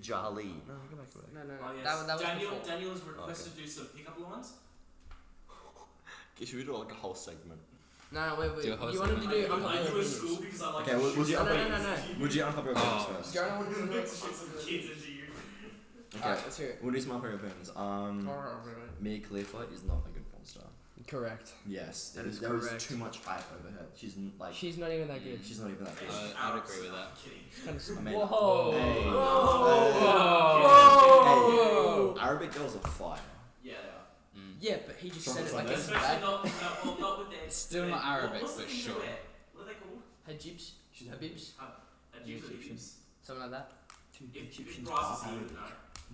Jali. No, go back to it. No. Oh, yes. That was Daniel, before. Daniel has requested to do some pickup lines. Should we do like a whole segment? No, wait. Do a whole You wanted to segment. do I unpopular do a school opinions. because I like Okay, would you No, unpopular? no. Would you unpopular opinions Oh. first? Jonah wanted to do Shit some kids into you. Okay, Alright, let's hear it. we'll do some unpopular opinions. Mia Khalifa is not a good porn star. Correct. Yes, That is there was correct. too much hype over her. She's like, She's not even that good. she's not even that good. I'd agree with that. Kidding. She's kind of. I mean, Whoa! hey, Whoa! hey, Arabic girls are fire. Yeah, they are. Yeah, but he just From said it the like front it's end. Especially bad. not with their. Still their- not Arabic, what's the but things they sure. wear? What are they called? Hajibs? She's Habibs? Egyptian. Something like that. If Bryce is you would know.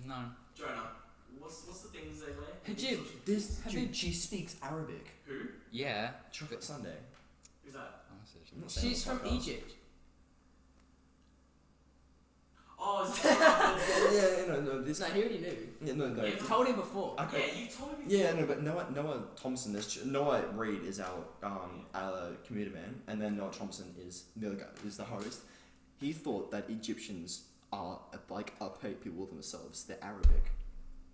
No. Jonah, what's the things they wear? Hijab. This Habib. dude, she speaks Arabic. Who? Yeah. Chocolate Sunday. Who's that? I'm not saying She's on from the podcast. Egypt. Oh, is it? No, this. No, he already knew. Yeah, no. You've told him before. Okay. Yeah, you told me. Yeah, no, but Noah Thompson is Noah Reed is our commuter man, and then Noah Thompson is the other guy, is the host. He thought that Egyptians are like opaque people themselves. They're Arabic.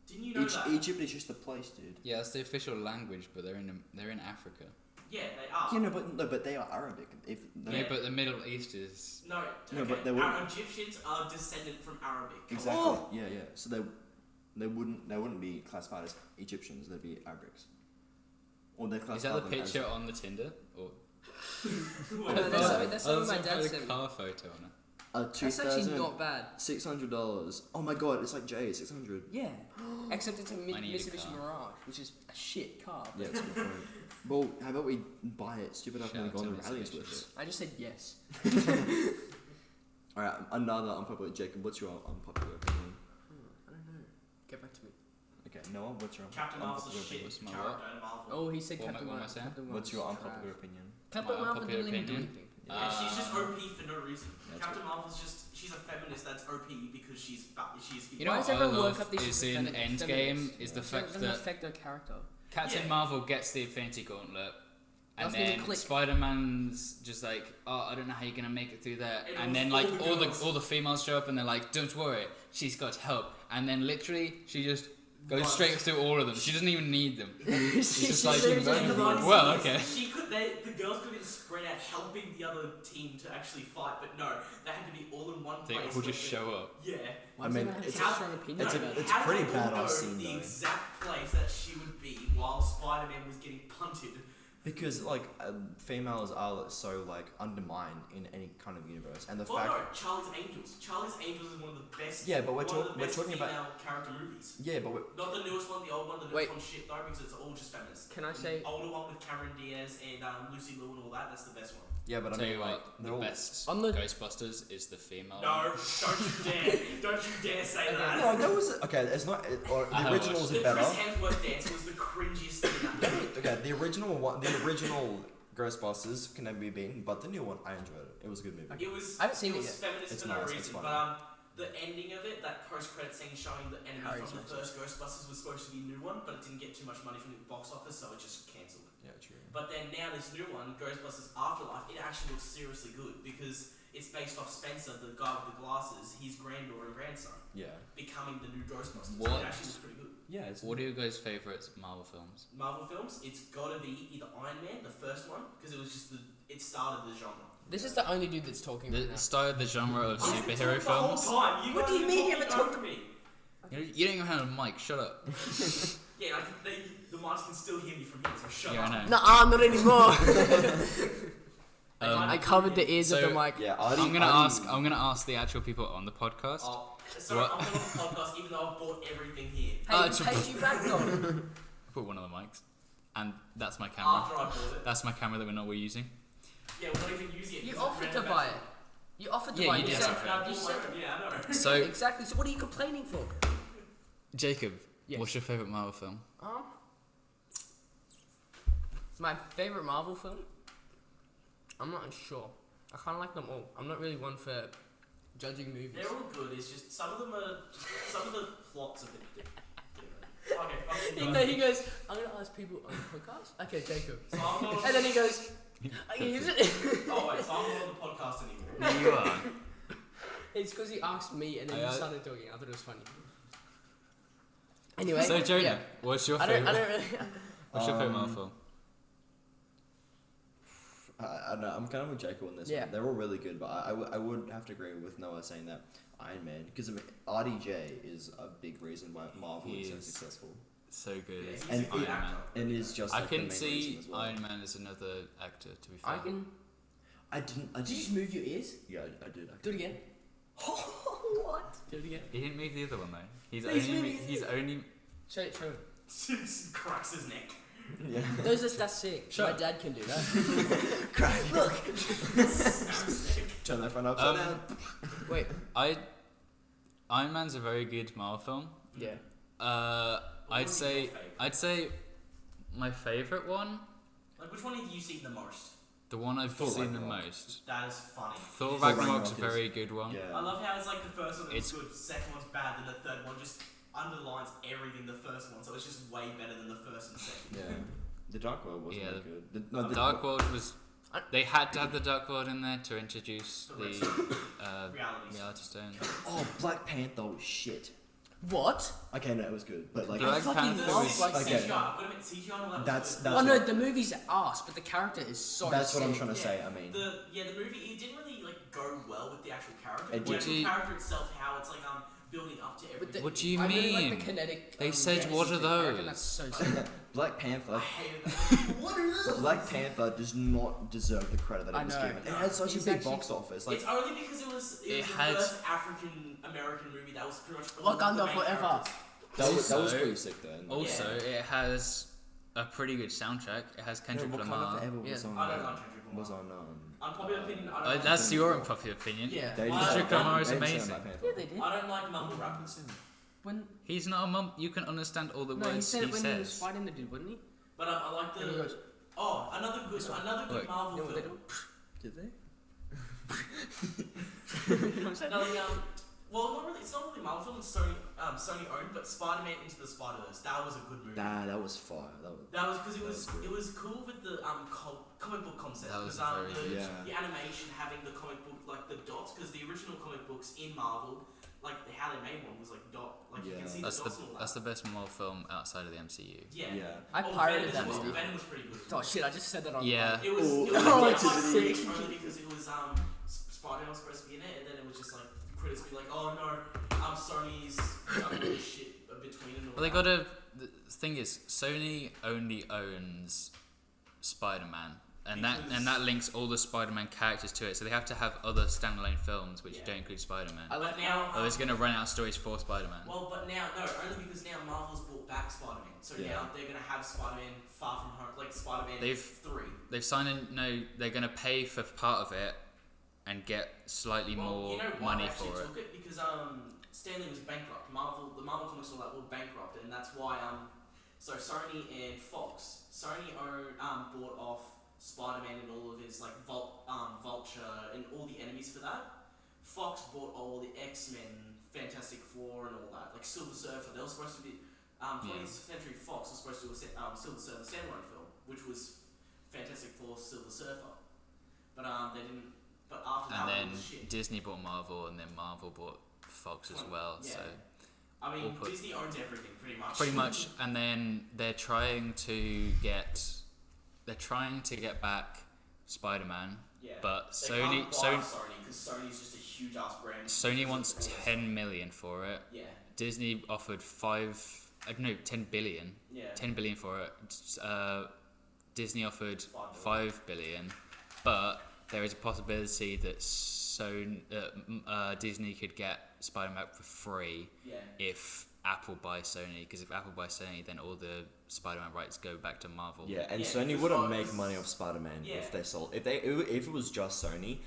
Didn't you know that? Egypt is just a place, dude. Yeah, that's the official language, but they're in Africa. Yeah, they are. Yeah, but they are Arabic. If Yeah, but the Middle East is. No, No, okay. but they wouldn't- Egyptians are descendant from Arabic. Come exactly. on. Yeah. So they wouldn't be classified as Egyptians. They'd be Arabics. Or they Is classified that the them as- picture on the Tinder? Or No, that's something my dad put sent a me. car photo on it. That's actually not bad. $600. Oh my god, it's like Jay, 600. Yeah. Except it's a I need a Mitsubishi car. Mirage, which is a shit car. Yeah, that's a good point. Well, how about we buy it? Stupid enough Shout and out go on to the rallies Mitsubishi. with it. I just said yes. Alright, another unpopular. Jacob, what's your unpopular opinion? I don't know. Get back to me. Okay, Noah, what's your Captain Marvel's a unpopular shit opinion? What's my character in Marvel. Oh, he said What am I- Captain what am I Marvel. saying? Captain What's your Marvel's unpopular trash. opinion? Captain My Marvel unpopular didn't even do opinion? anything. Yeah, she's just Uh, OP for no reason. That's Captain Marvel's she's a feminist that's OP because she's You know Why what does I everyone work love up these is in Endgame is the fact doesn't that affect their character. Captain Yeah. Marvel gets the Infinity Gauntlet, And Doesn't even then click. Spider-Man's just like, oh, I don't know how you're gonna make it through that. It And was then like all the girls. all the females show up and they're like, don't worry, she's got help. And then literally she just goes Runs. straight through all of them. She doesn't even need them. She's just like, literally Runs. well, okay. The girls could have been spread out helping the other team to actually fight, but no, they had to be all in one They place. all where just they- show up. Yeah. I mean, it's it's a strong opinion it's a- about it. it's How pretty did they all badass know scene, the though. exact place that she would be while Spider-Man was getting punted. Because like females are so like undermined in any kind of universe, and the Well, fact no, Charlie's Angels. Charlie's Angels is one of the best. Yeah, but we're one of talk- the we're best talking about- female character movies. yeah, but Not the newest one, the old one. The Wait. newest one's shit though because it's all just feminist. Can I say? The older one with Cameron Diaz and Lucy Liu and all that. That's the best one. yeah, but I Tell mean you like what, they're the all best On the- Ghostbusters is the female. No, don't you dare! Don't you dare say that. no, that was okay. It's not. Or I the haven't originals The are better. Chris Hemsworth dance was the cringiest thing in that movie. Okay, the original one, the original Ghostbusters can never be beaten, but the new one, I enjoyed it. It was a good movie. It was. I haven't seen it it was yet. feminist It's for nice, no it's reason, funny. but the ending of it, that post-credit scene showing the enemy Harry's from the nice. first Ghostbusters was supposed to be a new one, but it didn't get too much money from the box office, so it just cancelled. Yeah, true. But then now this new one, Ghostbusters Afterlife, it actually looks seriously good because it's based off Spencer, the guy with the glasses, his granddaughter and grandson, Yeah. becoming the new Ghostbusters. What? It actually looks pretty good. Yeah, it's. What are your guys' favourite Marvel films? Marvel films, it's got to be either Iron Man, the first one, because it was just it started the genre. This is the only dude that's talking right now. The started the genre of I've been superhero talking films. The whole time. What guys do you have mean been you haven't talking talked- over me? You don't even have a mic. Shut up. Yeah, the mics can still hear me from here, so shut Yeah, up. I know. Nuh-uh, not anymore. Um, I covered the ears of so- the mic. Yeah, I'm gonna ask the actual people on the podcast. Oh, sorry, What? I'm not on the podcast, even though I've bought everything here. Hey, it's a- paid you back though. Put one of the mics, and that's my camera. After I bought it. That's my camera that we're using. Yeah, we're not even using it. You because offered it's to random buy access. it. You offered to Yeah, buy you it. did said, offer it. I bought you my said own, yeah, I know. So, exactly. So what are you complaining for? Jacob, Yes. what's your favourite Marvel film? My favorite Marvel film? I'm not sure. I kind of like them all. I'm not really one for judging movies. They're all good, it's just some of them are, some of the plots are a bit different. Okay, fucking He goes, I'm going to ask people on the podcast. Okay, Jacob. So I'm not on, And then he goes, okay, is it? oh wait, so I'm not on the podcast anymore. No, you are. It's because he asked me and then I- he started talking. I thought it was funny. Anyway. So Jonah, yeah. what's your I don't favourite? really. What's your favourite Marvel film? I don't know. I'm kind of with Jacob on this Yeah. one. They're all really good, but I would have to agree with Noah saying that Iron Man, because I mean, RDJ is a big reason why Marvel He is so is. successful, So good. Yeah, he's And a good it- actor. and is just I like, the can main see reason as well. Iron Man as another actor. To be fair, I can. I didn't. Did you just move your ears? Yeah, I did. Do it again. What? Do it again. He didn't move the other one though. He's No, he's only. moving his He's ear. only. Show it, show it. Cracks his neck. Yeah. That's sick. Shut My up. dad can do that. Look. Turn that front upside down. Wait. Iron Man's a very good Marvel film. Yeah. What I'd was say. your favourite? I'd say my favourite one, Like, which one have you seen the most? the one I've Thor seen the Ragnarok. most. That is funny. Thor Thor Ragnarok's a Ragnarok is- very good one. Yeah. I love how it's like the first one It's- is good, second one's bad, then the third one just underlines everything the first one, so it's just way better than the first and second. Yeah. The Dark World wasn't Yeah, that good. The Dark World was. They had to have the Dark World in there to introduce The the Realities. reality stone. Oh, Black Panther was shit. What? Okay, no, it was good, but like. Black fucking Panther love was. Black Okay. CGI, I've got to admit, CGI and all that That's was that's. Oh no, what, the movie's ass, but the character is so that's what I'm sick. trying to Yeah. say. I mean. the movie, it didn't really like go well with the actual character. It The did. actual What do you- character itself, how it's like building up to But everything. What do you I really like mean? the kinetic. They said, gases what are thing. I reckon those? That's so sick. Black I Panther. hated that. What are those? Black Panther does not deserve the credit that I it was know. given. It had such a He's big actually- box office. Like, It's only because it was It the had- first African American movie that was pretty much all Wakanda the main forever. characters. that was Also- pretty sick though. Also, it has a pretty good soundtrack. It has Kendrick Wakanda Lamar. Forever was Yeah. on. I don't like Kendrick Lamar. Was on. Unpopular opinion, I don't That's your unpopular opinion. Yeah. They Well, just Kendrick Lamar is they didn't say amazing. Black Panther. Yeah, they did. I don't like mumble rappers. When He's not a mum. You can understand all the no, he words said it when he was says. fighting the dude, wasn't he? But I like And he the goes, another good Look. Marvel you know what they film. do? Did they? You know what I'm saying? No, Well, not really. It's not really Marvel film. It's Sony owned, but Spider-Man Into the Spider-Verse. That was a good movie. That was fire. That was because it was cool with the comic book concept. That was the animation having the comic book like the dots, because the original comic books in Marvel, like how they made one was like dot, like you can see the dots and all that. That's the best Marvel film outside of the MCU. Yeah. I pirated that movie. movie. Venom was pretty good. Oh shit! I just said that on. Yeah. It was Oh, it's it's only sick. because it was Spider-Man was supposed to be in it, and then it was just like critics be like, oh no, Sony's done all this shit between and all Well, they that. gotta. The thing is, Sony only owns Spider-Man, and that links all the Spider-Man characters to it. So they have to have other standalone films which don't include Spider-Man. But now, Or it's gonna run out of stories for Spider-Man. well, but now no, only because now Marvel's brought back Spider-Man. So now they're gonna have Spider-Man Far From Home, like Spider-Man 3. They've signed in. No, they're gonna pay for part of it and get slightly more you know why money they actually for it. took it? Because Stanley was bankrupt. The Marvel comics and all that were bankrupt, and that's why so Sony and Fox. Sony bought off Spider-Man and all of his like Vulture and all the enemies for that. Fox bought all the X-Men, Fantastic Four, and all that. Like Silver Surfer, they were supposed to be 20th Century Fox was supposed to do a Silver Surfer standalone film, which was Fantastic Four, Silver Surfer, but they didn't. But after that, And one then was shit. Disney bought Marvel, and then Marvel bought Fox as well. Yeah. So I mean, we'll Disney owns everything pretty much. pretty much, and then they're trying to get back Spider-Man, Yeah. but They Sony can't buy Sony because Sony's just a huge ass brand. Sony wants 10 million for it. Yeah. Disney offered 10 billion. Yeah. 10 billion for it. Disney offered 5 5 billion, but there is a possibility that Disney could get Spider-Man for free Yeah. if Apple buys Sony. Because if Apple buys Sony, then all the Spider-Man rights go back to Marvel. Yeah, and Yeah, Sony because wouldn't I make was- money off Spider-Man Yeah. if they sold. If it was just Sony,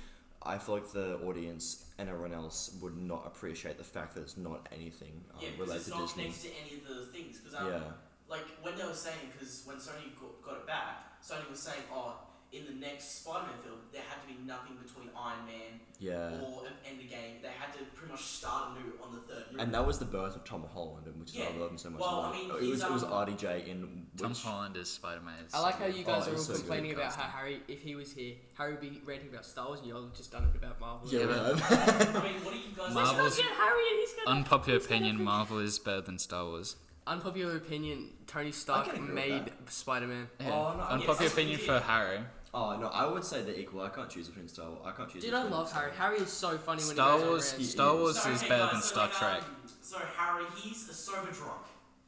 I feel like the audience and everyone else would not appreciate the fact that it's not anything Yeah, because related it's to not Disney. next to any of the things. Because Yeah. like when they were saying, because when Sony got it back, Sony was saying, oh, in the next Spider-Man film, there had to be nothing between Iron Man Yeah. or Endgame. They had to pretty much start anew on the third movie. And that was the birth of Tom Holland, and which is why I love him so much. Well, more. I mean, it was he's, RDJ in which Tom Holland as Spider-Man. I like how you guys are all it's so good complaining about how casting. Harry, if he was here, Harry would be ranting about Star Wars, and y'all have just done it about Marvel. yeah, Yeah, we but- have. I mean, what do you guys? Marvel's Let's not get Harry, and he's gonna. unpopular he's gonna opinion: be- Marvel is better than Star Wars. Unpopular opinion: Tony Stark can agree with made Spider-Man. Oh, no, Unpopular yes, opinion yeah. for Harry. Oh no, I would say they're equal. I can't choose between Star Wars. I can't choose. Dude, I between love Star Harry. Harry is so funny when Star he goes Wars. around. Star Wars So, is okay, better guys, than so, Star like, Trek. So Harry, he's a sober drunk.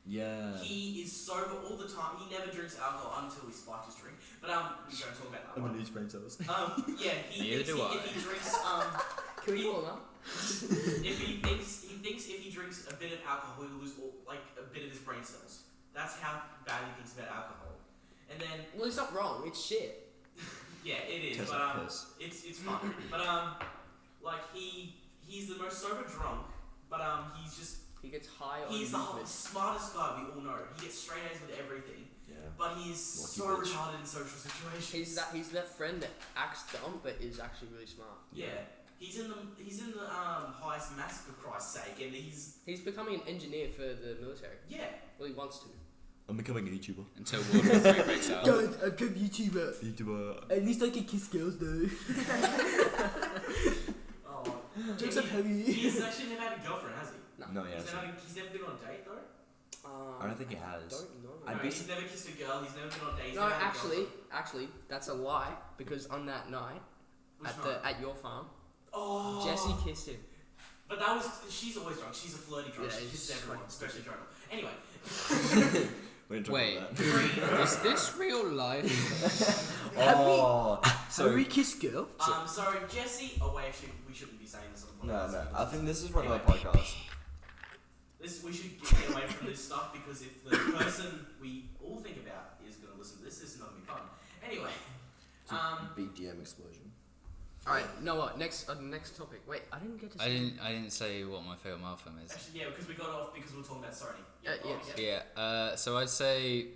Yeah. He is sober all the time. He never drinks alcohol until he spikes his drink. But we don't talk about that. I'm one. gonna use brain cells. Yeah, he Neither thinks do I. if he drinks Can we call him up? if he thinks if he drinks a bit of alcohol, he'll lose a bit of his brain cells. That's how bad he thinks about alcohol. And then Well, he's not wrong. It's shit. yeah, it is. Tastes But like piss. it's fun. But like he's the most sober drunk. But he's just He gets high on he's the amusement. smartest guy we all know. He gets straight A's with everything. Yeah. But he's so Lucky bitch. retarded in social situations. He's that friend that acts dumb but is actually really smart. Yeah. He's in the highest mass for Christ's sake, and he's He's becoming an engineer for the military. yeah. Well, he wants to. I'm becoming a YouTuber. Until World War III breaks out. Guys, I'm a YouTuber. YouTuber. At least I can kiss girls though. Oh, Jokes on heavy. he's actually never had a girlfriend, has he? No, yeah. He's never been on a date though. I don't think he has. Don't know. I'd No, be he's never kissed a girl. He's never been on a date. he's No, never had a girlfriend. actually, that's a lie because on that night Which at night? at your farm, Oh. Jesse kissed him. But that was she's always drunk. She's a flirty drunk. Yeah, she he's kisses everyone, fucking especially drunk. Anyway, We didn't talk Wait. about that. Is this real life? Oh, So we kiss girl. so Jesse. Oh wait, actually, we shouldn't be saying this on the no, podcast. no. I think this is for another Anyway. podcast. We should get away from this stuff because if the person we all think about is going to listen to this is not going to be fun. Anyway, Big DM explosion. All right, Noah. Next topic. Wait, I didn't get to. I Say didn't say what my favorite Marvel film is. actually, yeah, because we got off because we were talking about Sony. Yeah. Yeah. So I'd say.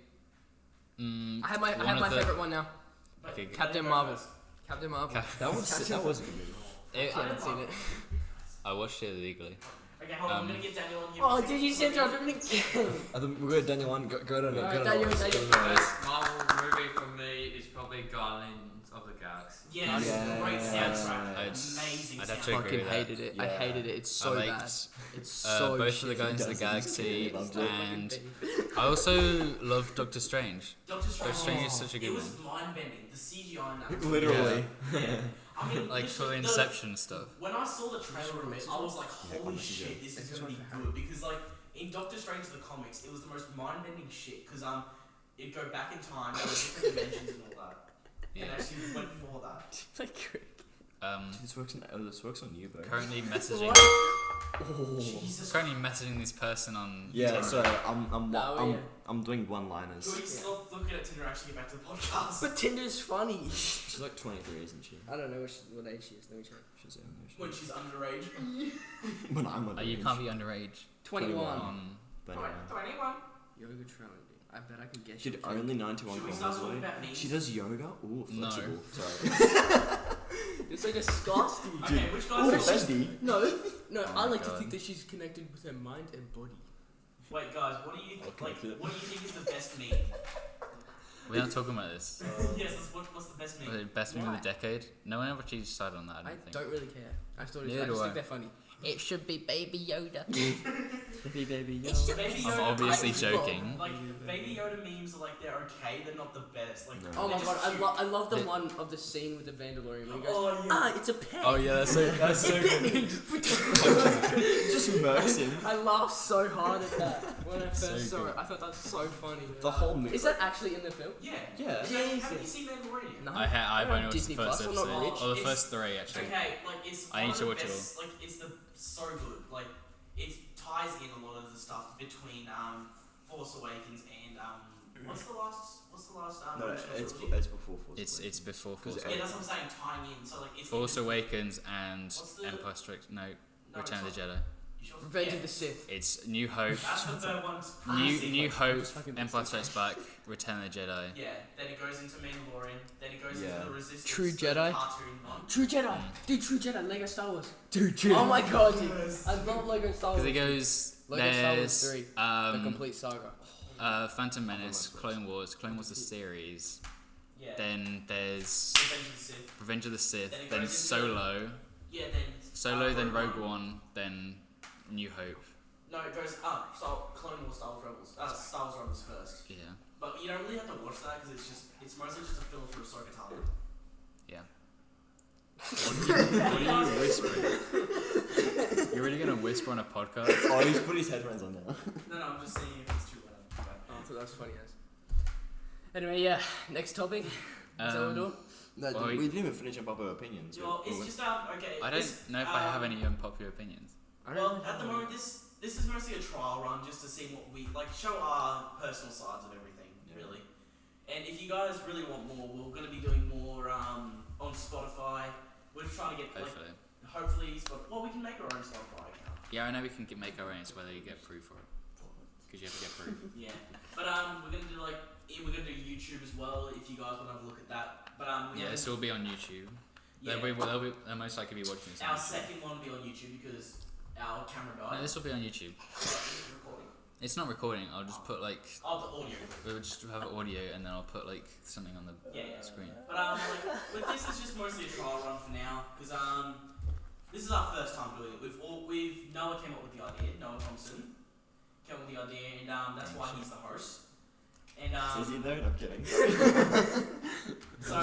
I have my one of the- favorite one now. But Okay, Captain go Marvel. first. Captain Marvel. Cap- That was a good movie. It, I haven't seen it. I watched it illegally. Okay, hold on. I'm gonna get Daniel on here. Oh, did you send John again? I think we're good, Daniel one. Go to Daniel. Best Marvel movie for me is probably Guardians of the Galaxy. Yes, Yeah. great soundtrack. I'd- Amazing I'd have to soundtrack. agree Fucking with hated it. I Yeah. hated it. It's so I bad. liked, It's so both shit. of the Guardians of the He does. Galaxy, Loved it. and I also love Doctor Strange. Doctor Strange. Doctor Strange is such a good It was one. mind-bending. The CGI in that. Literally. Yeah. I mean, Like for the literally, Inception stuff. When I saw the trailer of it, I was like, Yeah, holy this is shit, it. this is This is gonna be one for good. Because like in Doctor Strange the comics, it was the most mind-bending shit. Because it'd go back in time, there were different dimensions and all that. Yeah. And actually went for that. This works on you, bro. Currently messaging. Jesus. Currently messaging this person on. Yeah, Tinder. so No, yeah. I'm doing Can we one-liners. stop looking at Tinder and actually get back to the podcast? But Tinder's funny. She's like 23, isn't she? I don't know what age she is. Let me check. She's When she's underage. when I'm on. You can't be underage. 21. But anyway. 21. Yoga training. I bet I can guess. Dude, only 91 Should we kilometers start talking away. about memes? She does yoga? Ooh, No. flexible. Sorry. It's so disgusting. Okay, which guys What are a bestie. No, Oh I my like to God. think that she's connected with her mind and body. Wait, guys, what do you I'll like? connect it. What do you think is the best meme? We're not talking about this. Yes, what's the best meme? The best meme of Why? the decade? No one ever actually decided on that, I I don't think. don't really care. I just thought Neither I just do think I. they're funny. It should be Baby Yoda. Baby, It should Baby be. I'm Yoda, obviously I- joking. Like Baby Yoda memes are like they're okay, they're not the best. Like No. Oh my they're god, just I, cute. I love the It- one of the scene with the Vandalorian when he goes, Oh yeah. ah, it's a pet. Oh yeah, that's so good. Just murks him. I laughed so hard at that when I first So saw good. it. I thought that was so funny. The whole movie. Is that actually in the film? Yeah. Yeah. Haven't you seen Mandalorian? No. I've only watched Disney the first Plus, I'm not episode. rich. Or the It's- first three, It's actually. okay, like it's I one need of to the watch it best, like it's so good. Like it ties in a lot of the stuff between Force Awakens and what's the last No, original it's trilogy? before Force It's Awakens. before Force Because Yeah, Awakens. that's what I'm saying, tying in. So like it's Force Awakens and What's the- Empire Strikes... No, No, Return of it's the Jedi. You sure? Revenge Yeah. of the Sith. It's New Hope. That's the third one. New Hope, Just fucking Empire listen. Strikes Back, Return of the Jedi. Yeah, then it goes into Mandalorian, then it goes Yeah. into the Resistance. True the Jedi? Cartoon one. True Jedi. Dude, True Jedi. Lego Star Wars. Dude, Oh my god, dude. Yes. I love Lego Star Wars. Because it goes... Lego Star Wars There's 3. The um, complete saga. Phantom Menace, Clone Wars the series. Yeah. Then there's Revenge of the Sith. Revenge of the Sith, Then it then goes into- Solo, Yeah, then Solo, then Rogue One, then New Hope. No, it goes Clone Wars, Star Wars Rebels. Star Wars Rebels first. Yeah. But you don't really have to watch that because it's mostly just a film for Ahsoka Tano. Yeah. What are you whispering? You're really gonna whisper on a podcast? Oh, he's put his headphones on now. No, I'm just saying if it's too loud. Oh, I thought that was funny as. Anyway, yeah. Next topic. Is that what we're doing? No, Well, we didn't even finish up our opinions. Well, it's just okay. I don't know if I have any unpopular opinions. I don't Well, know. at the moment, this is mostly a trial run just to see what we like, show our personal sides of everything, Yeah. really. And if you guys really want more, we're going to be doing more on Spotify. We're trying to get Hopefully. like, hopefully, well, we can make our own Spotify account. Yeah, I know we can make our own, it's whether you get proof for it. Because you have to get proof. Yeah, but we're gonna do we're gonna do YouTube as well if you guys want to have a look at that. But we Yeah, haven't- this will be on YouTube. yeah, They'll most likely be watching this on our YouTube. second one will be on YouTube because our camera No, died. this will be on YouTube. Recording. It's not recording, I'll just put like... Oh, the audio. We'll just have audio and then I'll put like something on the Yeah. screen. But with this is just mostly a trial run for now because this is our first time doing it. We've Noah came up with the idea. Noah Thompson came up with the idea, and that's why he's the host. And Is he though? No, I'm kidding. so,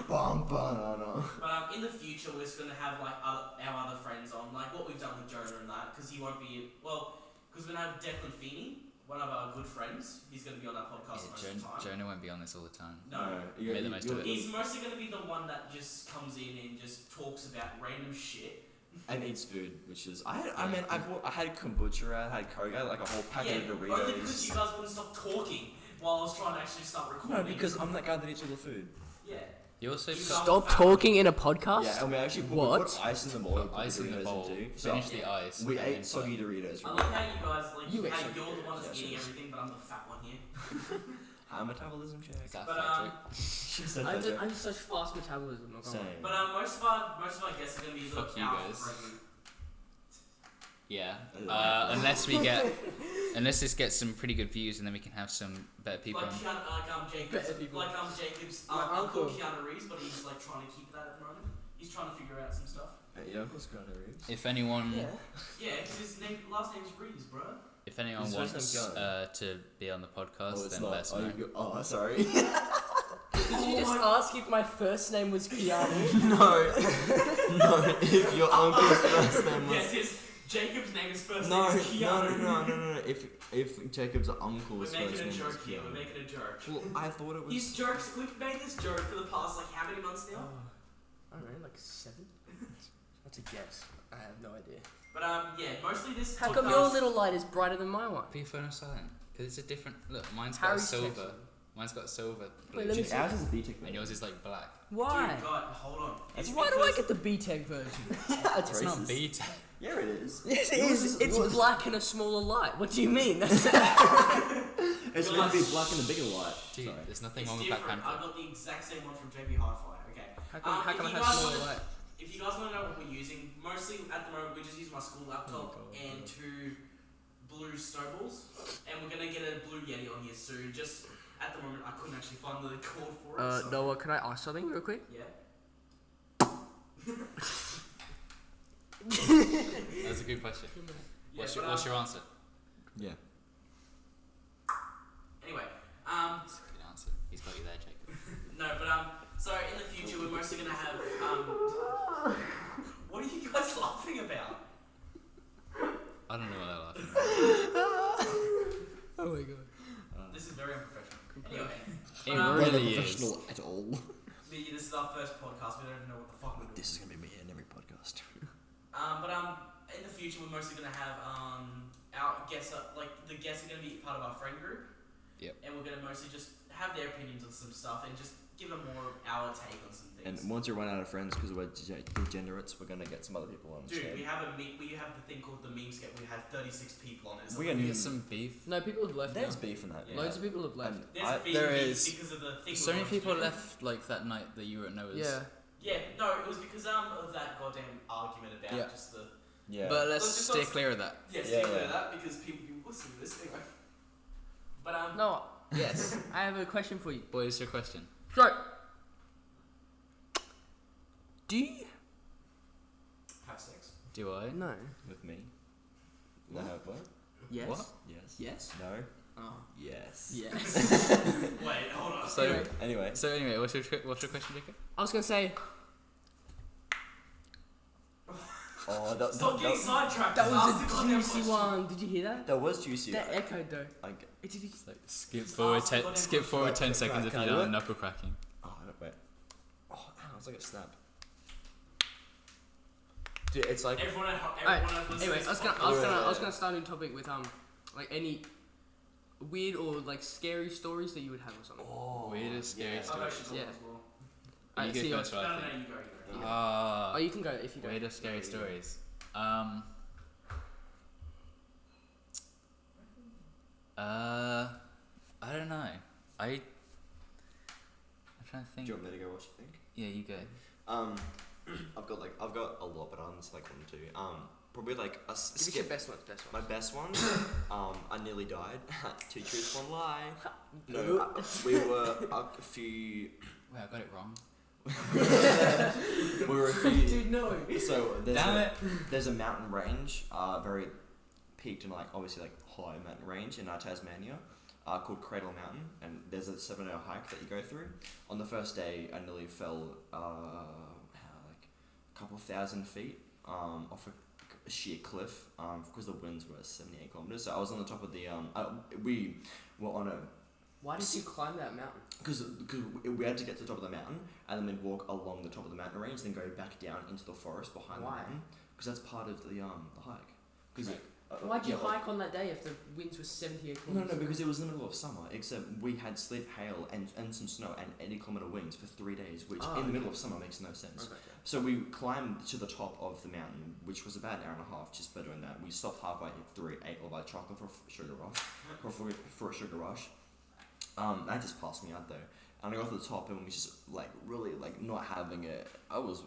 Bum, banana. but in the future we're just gonna have like our other friends on, like what we've done with Jonah and that, because he won't be because we're gonna have Declan Feeney, one of our good friends. He's gonna be on our podcast most of the time. Jonah won't be on this all the time. No. Made the most of it. He's mostly going to be the one that just comes in and just talks about random shit. And eats food, which is I had kombucha, I had Coke, I had like a whole packet of Only because you Doritos. guys wouldn't stop talking while I was trying to actually start recording. No, because I'm that guy that eats all the food. Yeah. You also You put, guys- Stop talking in a podcast. Yeah, and we actually put, What? we put ice in the bowl. put ice in the Doritos bowl, into. finish So the ice. we and ate then soggy put- Doritos. I like how you guys, like, You how actually- you're the one that's Yeah, eating sure. everything, but I'm the fat one here. Metabolism check. Is that But, Patrick? She said I'm that joke. such fast metabolism. Not gonna lie. Same. But most of our guests are gonna be Fuck the you alpha guys. friendly. Yeah. Yeah. Unless this gets some pretty good views, and then we can have some better people Like on. Jacobs, Better people. Jacobs' My uncle uncle. Keanu Reeves, but he's like trying to keep that at the moment. He's trying to figure out some stuff. Your uncle's Keanu Reeves. If anyone, Yeah. Yeah, because his last name's Reeves, bro. if anyone His first wants name's Keanu. to be on the podcast, Oh, it's then not. let us know. Oh, sorry. Did you just ask if my first name was Keanu? No, if your uncle's first name was. Yes, his Jacob's name is first No, name is Keanu. no. If Jacob's uncle's We're first making name a was joke here. We're Keanu. making a joke. Well, I thought it was. These jokes, we've made this joke for the past like how many months now? I don't know, like 7? That's a guess. I have no idea. But yeah, mostly this. How come podcast- your little light is brighter than my one? Put your phone on silent, because it's a different. Look, mine's Harry's got silver. texting. Mine's got silver. Wait, let me see. Ours is BTEC. And yours is like black. Why? Dude, God, hold on. It's Why do I because- get the B-Tech version? It's not racist. beta. Yeah, it is. Yes, it Yours is. It's yours- black and a smaller light. What do you mean? That's It's Yours- meant to be black and a bigger light. Dude, Sorry. there's nothing It's wrong with Black different. Panther. I've got the exact same one from JB Hi-Fi. Okay. how come If I you have guys smaller wanna- light? If you guys want to know what we're using, mostly at the moment we just use my school laptop God. and 2 blue snowballs, and we're gonna get a blue Yeti on here soon. Just at the moment, I couldn't actually find the cord for it. So. Noah, can I ask something real quick? Yeah. That's a good question. Yeah, What's but, your answer? Yeah. Anyway, That's a good answer. He's got you there, Jacob. no, but so in the future we're mostly gonna have What are you guys laughing about? I don't know what they're laughing about. Oh my god. This is very unprofessional. Anyway, It but, really Not is. professional at all. this is our first podcast. We don't even know what the fuck we're doing. This is gonna be me in every podcast. But in the future we're mostly gonna have our guests like the guests are gonna be part of our friend group. Yep. And we're gonna mostly just have their opinions on some stuff and just give them more of our take on some And things. once we run out of friends because we're degenerates, we're gonna get some other people on. Dude, instead. we have the thing called the meme sketch. We had 36 people on it. It's We like- can- We get some beef. No, people have left There's now. beef in that. Yeah. Loads of people have left. And There's been there beef is because of the thing. So we're many going to people do. left like that night that you were at Noah's. Yeah. Yeah, no, it was because of that goddamn argument about Yeah. just the yeah. But let's Let's just stay not- clear of that. yeah, Yeah, stick with yeah. that because people listen to this anyway. But No. Yes. I have a question for you. What is your question? So, do you? have sex. Do I? No. With me. No, what? Yes. What? Yes. Yes. No. Oh. Yes. Yes. Wait, hold on. So Anyway. Anyway. what's your question, Jacob? I was gonna say Oh, that, Stop getting sidetracked. that just ask was the a goddamn juicy question. one. Did you hear that? that was juicy. That echoed though. Like, It did. It's like skip Just forward ask the goddamn skip forward question. 10 seconds if Can you I do don't it? knuckle cracking. oh, wait. Oh, man, it's like a snap. Dude, it's like. Everyone at Alright, listening Anyway, to I was this gonna, podcast- I was Yeah, gonna, yeah, I was yeah. gonna start a new topic with like any weird or like scary stories that you would have or something. Oh, Weirdest, scary yeah. I've stories. actually Yeah. thought as well. You Alright, go see you. first, No, right? no, I no, think. you go. Yeah. Ah, Oh, you can go if you don't. weirdest, scary Yeah. stories. I don't know. I'm trying to Do think. you want me to go? What you think? Yeah, you go. I've got a lot, but I'm just like one or two. Probably like a Give us your skip. best one. Best My one. best one. I nearly died. 2 truths, 1 lie. No, we were a few. Wait, I got it wrong. We were a few. Dude, no. So Damn it! there's a mountain range, very peaked and like obviously like high mountain range in Tasmania, called Cradle Mountain, and there's a 7-hour hike that you go through. On the first day, I nearly fell like a couple thousand feet off a sheer cliff because the winds were 78 kilometers. So I was on the top of the we were on a Why did you climb that mountain? because we had to get to the top of the mountain and then we'd walk along the top of the mountain range, then go back down into the forest behind Why? the mountain because that's part of the hike. Because Why'd you yeah, like- hike on that day if the winds were 78 No, kilometers? because it was in the middle of summer. Except we had sleet, hail, and some snow and 80-kilometer winds for 3 days, which Oh, in the okay. middle of summer makes no sense. Okay. So we climbed to the top of the mountain, which was about an hour and a half just by doing that. We stopped halfway through, ate all our chocolate for a sugar rush, for a sugar rush. That just passed me out though. And I got to the top and we just like really like not having it. I was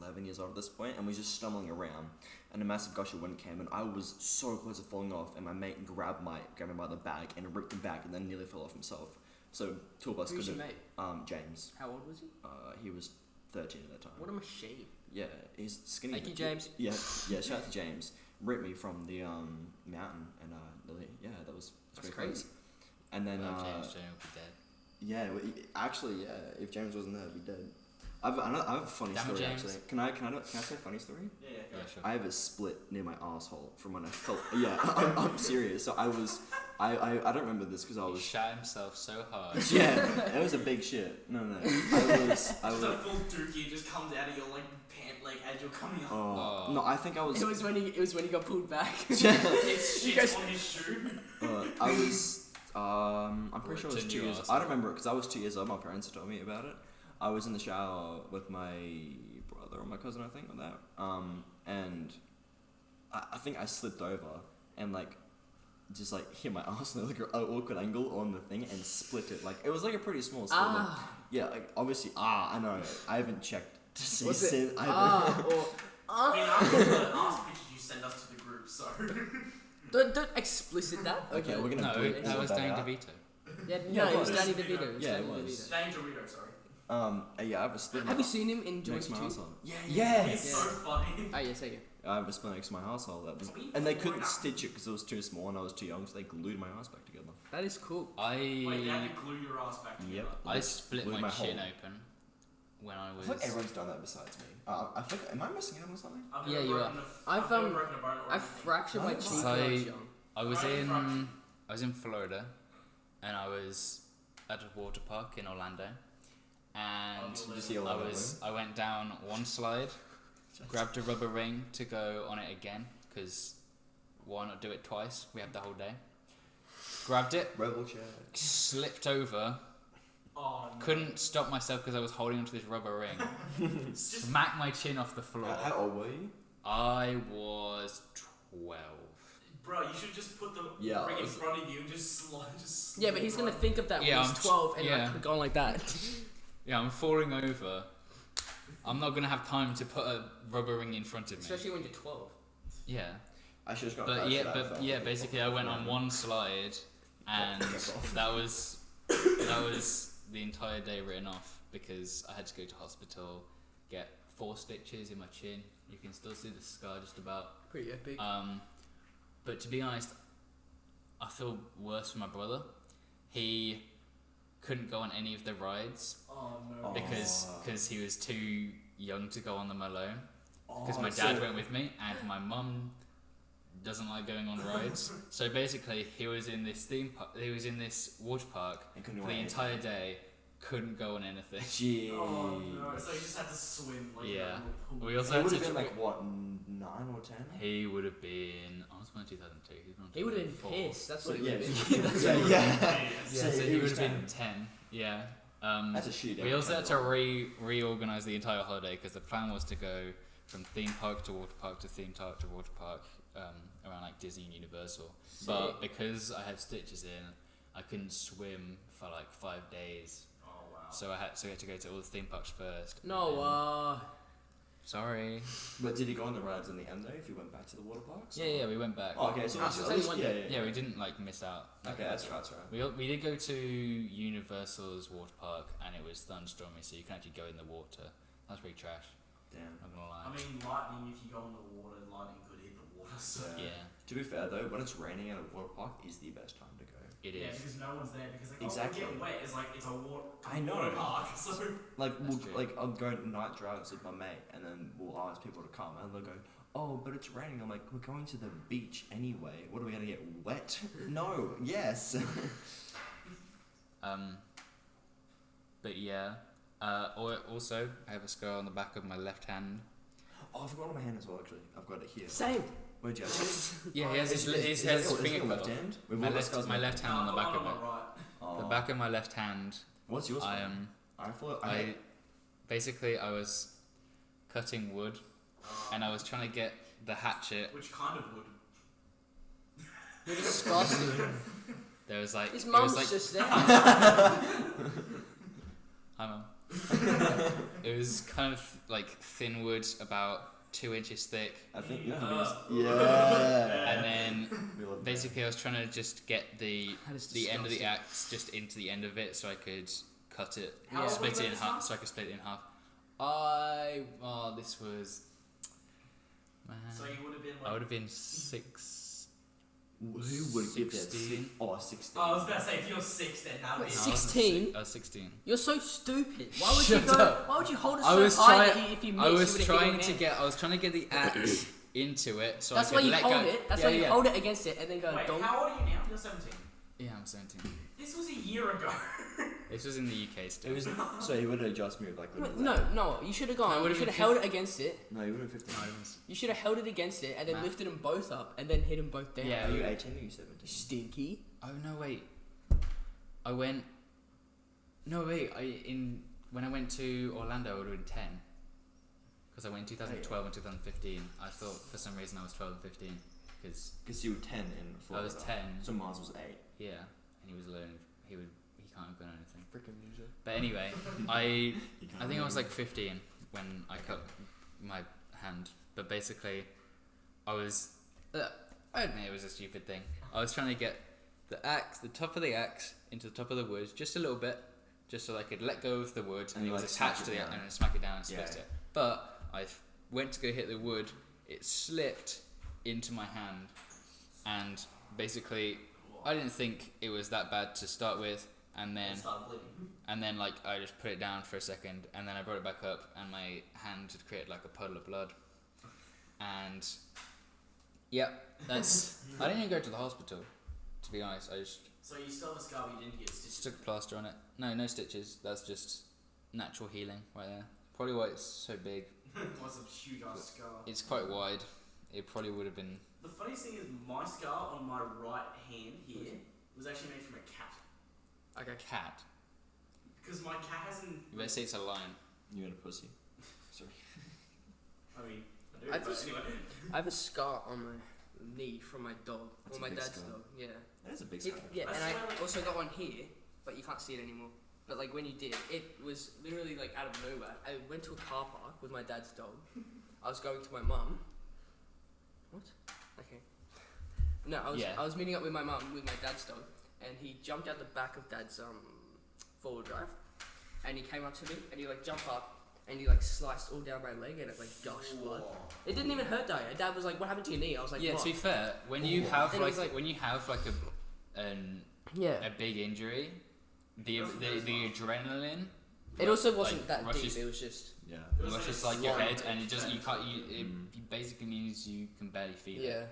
11 years old at this point and we just stumbling around. And a massive gush of wind came and I was so close to falling off. And my mate grabbed me by the bag and ripped him back and then nearly fell off himself. So two of us Who's could your have. mate? James. How old was he? He was 13 at that time. What a machine. Yeah, he's skinny. Thank you, James. Yeah. Shout out to James. Ripped me from the mountain and really, yeah, that's That's pretty crazy. And then Well, James Jonah would be dead. yeah, well, actually, yeah, if James wasn't there, I'd be dead. I have a funny Damn it, story James. actually. Can I say a funny story? Yeah, Yeah, sure. I have a split near my asshole from when I felt. Yeah, I'm serious. So I don't remember this because I He was. shot himself so hard. Yeah, it was a big shit. No, I was. Just a full dookie just comes out of your like pant leg as you're coming up. Oh, no, I think I was. It was when he got pulled back. It's You shit guys- on his shoe. I was. I'm pretty sure it was What's 2 in your years. asshole? I don't remember it because I was 2 years old. My parents told me about it. I was in the shower with my brother or my cousin, I think, or that. And I think I slipped over and like just like hit my ass in like an awkward angle on the thing and split it. Like it was like a pretty small split. Like, yeah, like obviously. I know. I haven't checked to see. Was it since I or I mean, after the last pictures you send us to the group, so. don't explicit that. Okay, we're gonna No, bleep that all was that Danny out. DeVito. Yeah, Yeah, no, it it was was. Danny DeVito. Yeah, it Danny was. DeVito. Dane Dorito, sorry. Yeah, I have a split. Have you seen him in next to my Joint 2? asshole? Yeah. It's Yeah. so funny. Oh yeah, say it. I have a split next to my asshole. That was, Are we and they falling couldn't out? stitch it because it was too small and I was too young, so they glued my ass back together. That is cool. Wait, you had I to glue your ass back together. Yep. I split Glued my hole. chin open when I I was. feel like everyone's done that besides me. I think, am I missing out on something? I've Yeah, never you broken are. I've I've, never um, broken a bone or I anything. fractured my Oh, cheek wow. when I was So- young. I was Right, in fracture. I was in Florida, and I was at a water park in Orlando, and Did you see a lot of I went down one slide, grabbed a rubber ring to go on it again, because why not do it twice? We had the whole day. Grabbed it, Rebel check. slipped over, Oh, no. couldn't stop myself because I was holding onto this rubber ring, smacked my chin off the floor. How old were you? I was 12. Bro, you should just put the Yeah, ring I in was- front of you and just slide. Yeah, but he's gonna think of that Yeah, when I'm he's 12 and yeah. like going like that. Yeah, I'm falling over. I'm not gonna have time to put a rubber ring in front of me. Especially when you're 12. Yeah, I should have got. but close yeah, to that but felt yeah. like- Basically, I went on one slide, and off. that was the entire day written off because I had to go to hospital, get 4 stitches in my chin. You can still see the scar just about. Pretty epic. But to be honest, I feel worse for my brother. He couldn't go on any of the rides Oh no. because he was too young to go on them alone. Because Oh, my dad so- went with me and my mum doesn't like going on rides. So basically, he was in this he was in this water park I couldn't for do the anything. entire day. Couldn't go on anything. Jeez. Oh no. So you just had to swim like Yeah. a little pool. We also He had would to. have been like what, 9 or 10? He would have been. I was born in 2002. He was born He would have been 2004. pissed. That's So, what he yeah, would have been. yeah, yeah. Yeah, So so he he would was have been 10. Yeah. That's a shit. We also had to reorganize the entire holiday because the plan was to go from theme park to water park to theme park to water park around like Disney and Universal. But because I had stitches in, I couldn't swim for like 5 days. Oh wow. So I had to go to all the theme parks first. and then- No, Sorry. But did you go on the rides in the end though? If you went back to the water parks? Yeah, we went back. Oh, okay, so Ah, at so it's least- only one day. Yeah, we didn't like miss out. Okay, that's right. We did go to Universal's water park and it was thunderstormy, so you can actually go in the water. That's pretty trash. Damn. Not gonna I lie. mean, lightning. If you go in the water, lightning could hit the water. So. Yeah, To be fair though, when it's raining at a water park is the best time to go. it Yeah, is. because no one's there because like, Exactly. oh, we get wet. It's like it's a water. I know. Water park. So. Like That's true. like I'll go on night drives with my mate, and then we'll ask people to come, and they'll go, "Oh, but it's raining." I'm like, "We're going to the beach anyway. What are we gonna get wet?" No. Yes. But yeah. Also, I have a scar on the back of my left hand. Oh, I forgot on my hand as well. Actually, I've got it here. Same. Where'd you have it? Yeah, he has his Is his it finger left cut off. hand? We've My all got scars left, on my left hand on the back of my my right. Oh. the back of my left hand. What's yours? I for? am. I thought I basically I was cutting wood and I was trying to get the hatchet. Which kind of wood? You're disgusting. there was like His it mum's was like just there. hi mum. It was kind of like thin wood, about 2 inches thick, I think and then We love basically I was trying to just get the That is end of the disgusting. axe just into the end of it so I could cut it, How old were split you it at in this half. time? So I could split it in half. This was. Man, So you would have been I like. would have been 6. Who would give that? 16? Oh, 16. Oh, I was about to say, if you're 6, then that would Wait, be. No, I wasn't 16? six- I was 16. You're so stupid. Why would Shut you go? up. Why would you hold it I so was high trying. that if you miss, I you was would trying to get. I was trying to get the axe into it so That's I why could you let hold go. it. That's yeah, why you yeah. hold it against it and then go. Wait, Donk. how old are you now? You're 17. Yeah, I'm 17. This was a year ago. This was in the UK still. It was, so he would have just moved like little. No. You should have No, it gone. You would've should been have held it against it. No, he would have 15. No, it was- You should have held it against it and then Nah. lifted them both up and then hit them both down. Yeah. Are you 18 or are you 17? Stinky. Oh no, wait. I went. No wait. When I went to Orlando, I would have been 10. Because I went in 2012 and 2015. I thought for some reason I was 12 and 15. Because Because you were 10 in Florida. I was 10. So Mars was 8. Yeah, and he was alone. He can't have done anything. Freaking loser. But anyway, I think I was like 15 when I cut my hand. But basically, I was. I admit it was a stupid thing. I was trying to get the top of the axe, into the top of the wood, just a little bit, just so I could let go of the wood, and And it was like attached smack to it the down. and then smack it down and split Yeah. it. But I went to go hit the wood, it slipped into my hand, and basically, I didn't think it was that bad to start with, and then. Start bleeding. And then, like, I just put it down for a second, and then I brought it back up, and my hand had created, like, a puddle of blood. And, yep, that's... I didn't even go to the hospital, to be honest. I just So you still have a scar, but you didn't get stitches. stuck a plaster on it. No stitches. That's just natural healing right there. Probably why it's so big. What's a huge ass scar? It's quite wide. It probably would have been... The funniest thing is, my scar on my right hand here was actually made from a cat. Like a cat. Because my cat hasn't. You better say it's a lion. You had a pussy. Sorry. I mean, I do, I but just- anyway. I have a scar on my knee from my dog. That's or a my big dad's scar. dog. Yeah. That is a big It- scar. yeah, I and swear, I like- also got one here, but you can't see it anymore. But like when you did, it was literally like out of nowhere. I went to a car park with my dad's dog. I was going to my mum. What? Okay. No, I was meeting up with my mum with my dad's dog, and he jumped out the back of dad's forward drive, and he came up to me, and he like jumped up, and he like sliced all down my leg, and it like gushed blood. It didn't even hurt, though. Dad was like, "What happened to your knee?" I was like, Yeah, "What?" to be fair, when you Ooh. have And it was like like- when you have like a Yeah. big injury, the adrenaline It also wasn't like, that rushes- deep. It was just Yeah. It was rushes like like your slow. head, and it just you can't. It basically means you can barely feel it. yeah.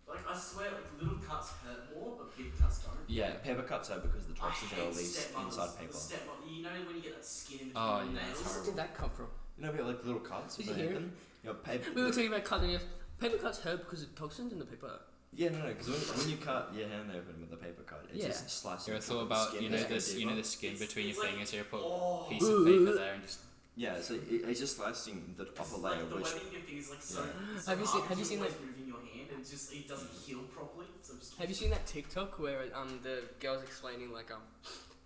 Like, I swear, like, little cuts hurt more, but big cuts don't. Yeah, paper cuts are because the I traces are hate released stepmothers. inside paper. The stepmother, you know when you get that skin in between Oh, your yeah, it's nails? Where did that come from? You know, we have like little cuts. Did but you hear then you have paper. We were talking about cutting. Paper cuts hurt because of toxins in the paper. Yeah, no, because when you cut your hand open with a paper cut, it's Yeah. just slicing. You ever through thought the about skin you know that's this gonna you know deeper. the skin It's- between it's your like- fingers? So you put Oh. a piece of paper there and just Yeah, so it's just slicing the upper layer, Like, the which webbing of things is like so. Yeah. so Have you seen- hard have you because seen you're that- always moving your hand and just it doesn't heal properly. So just Have you seen that TikTok where the girl's explaining like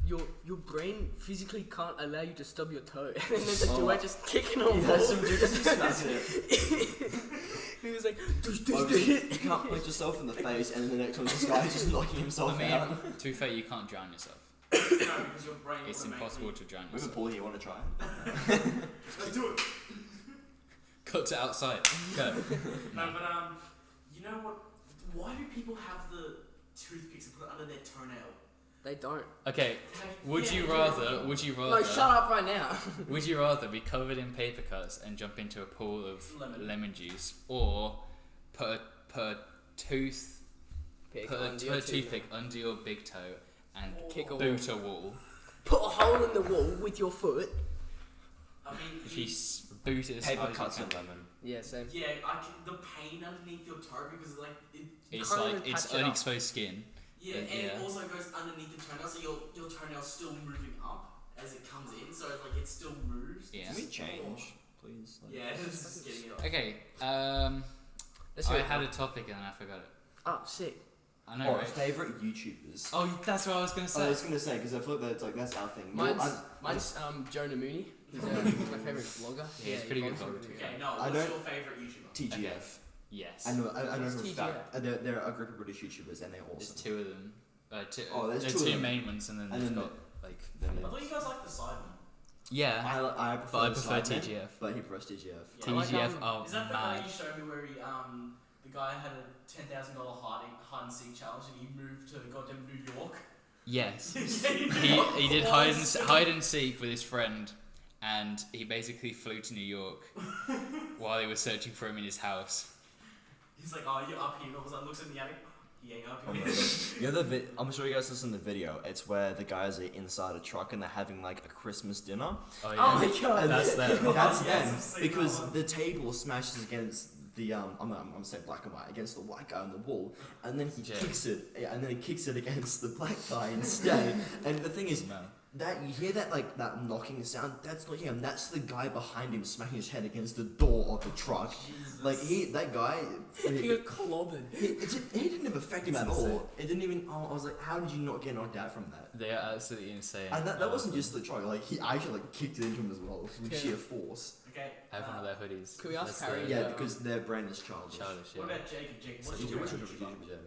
your brain physically can't allow you to stub your toe, and then there's a Oh. dude just kicking a yeah, wall. some dude just smash it. He was like, Well, you can't punch yourself in the face, and then the next one, this guy just knocking himself I out. mean, to be fair, you can't drown yourself. no, because your brain. It's impossible to drown We have a yourself. pool here. Want to try? Let's do it. Cut to outside. Go. No, but you know what? Why do people have the toothpicks and put it under their toenail? They don't. Okay. Would you Yeah, rather? Would you No, rather? shut up right now. Would you rather be covered in paper cuts and jump into a pool of Lemon. lemon juice, or put a tooth Pick put a, on put your a toe. toothpick under your big toe and Kick a wall. boot a wall? Put a hole in the wall with your foot. I mean, If you boot it as Paper hard as cuts you and can. lemon. Yeah, same. yeah, I can, the pain underneath your toe because like it. It's can't like even it's patch it up. unexposed skin. Yeah, and Yeah. it also goes underneath the toenail, so your toenail's still moving up as it comes in, so like it still moves. Yeah. Can we change, please? Like- Yeah, it's just getting it. Okay. Let's I go. had a topic and I forgot it. Oh, sick. I know, right? Favorite YouTubers. Oh, that's what I was gonna I say. was gonna say because I feel like that's our thing. Mine's Jonah Mooney. He's my favourite vlogger. Yeah, he's pretty good vlogs vlogger too. Okay, no, I what's don't- your favourite YouTuber? TGF. Yes. I know for Who's a fact. They're a group of British YouTubers and they're There's awesome. two of them. There's There's two of two them. main ones, and then And they've then got like. I thought you guys liked the Sidemen. Yeah, I but I prefer Sidemen, TGF. But he prefers TGF. Yeah. TGF. Like, Oh, Is that the guy mad. you showed me where he the guy had a $10,000 hide and seek challenge and he moved to goddamn New York? Yes. Yeah, He did What? hide and seek with his friend, and he basically flew to New York while they were searching for him in his house. He's like, oh, you're up here. And all of a sudden looks in the attic. He ain't up Oh my here. God. I'm sure you guys listen to the video. It's where the guys are inside a truck and they're having like a Christmas dinner. Oh yeah. Oh my god. And That's them. That's Yes, them I've seen because that one. the table smashes against the I'm gonna say black and white against the white guy on the wall, and then he Yeah. kicks it, and then he kicks it against the black guy instead. And the thing is, No. that you hear that knocking sound. That's not him. That's the guy behind him smashing his head against the door of the truck. Jesus. Like that guy. He got clobbered. He didn't even affect him It's at insane. all. It didn't even. I was like, how did you not get knocked out from that? They are absolutely insane. And that wasn't just the truck. Like he actually like kicked it into him as well with Yeah. sheer force. Okay. I have one of their hoodies. Could we ask That's Harry? the- Yeah, because their brand is childish. Childish. What Yeah. about Jacob? Jacob, So what's you your do what favorite you YouTuber? do,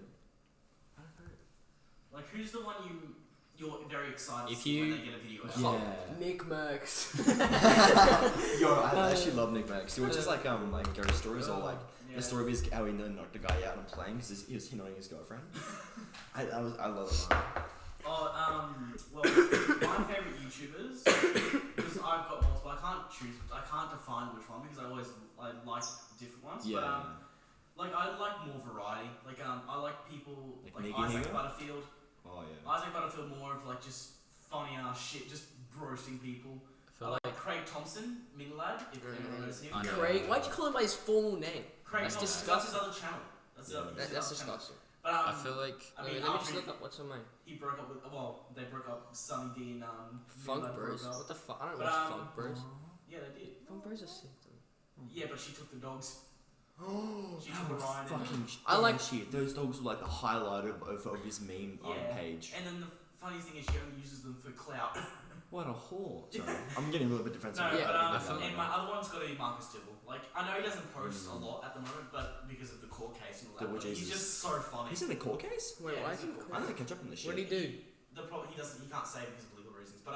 Like, who's the one you're very excited If to see when you- they get a video out? Yeah. Nick Merckx. Yo, I actually love Nick Max. He watches like ghost stories or like Yeah. the story of his how he knocked a guy out on a plane because he was hitting on his girlfriend. I love it. Man. Oh, well, my favourite YouTubers, because I've got multiple, I can't define which one because I like different ones, Yeah. but I like more variety, I like people, Like like Nicky Isaac Higa? Butterfield, Oh yeah. Isaac Butterfield more of like just funny ass shit, just roasting people. I I feel like like Craig Thompson, Minglad, if anyone knows him. I know. Craig. Why'd you call him by his formal name? Craig That's Thompson, disgusting. that's his other channel. That's his Yeah. other, his That's other channel. disgusting. But I feel like I Wait, mean, let me after just look up what's on mine. he broke up with, they broke up, Sunny D and Funk Minglad Bros. broke up. What the fuck? I don't But, watch Funk Bros. Yeah, they did. Funk Bros are sick though. Yeah, but she took the dogs. Oh, She took a ride in fucking I like- shit. Those dogs were like the highlight of his meme Yeah. page. And then the funniest thing is she only uses them for clout. What a whore. Sorry, I'm getting a little bit defensive. No, Yeah, but I feel and like- my other one's got to be Marcus Dibble. Like, I know he doesn't post a lot at the moment, but because of the court case and all that, Double but he's Jesus. just so funny. He's in a court case. Wait, Yeah, why he's is he? a cool I need to catch up on this shit. What do he do? The problem he can't say because of legal reasons. But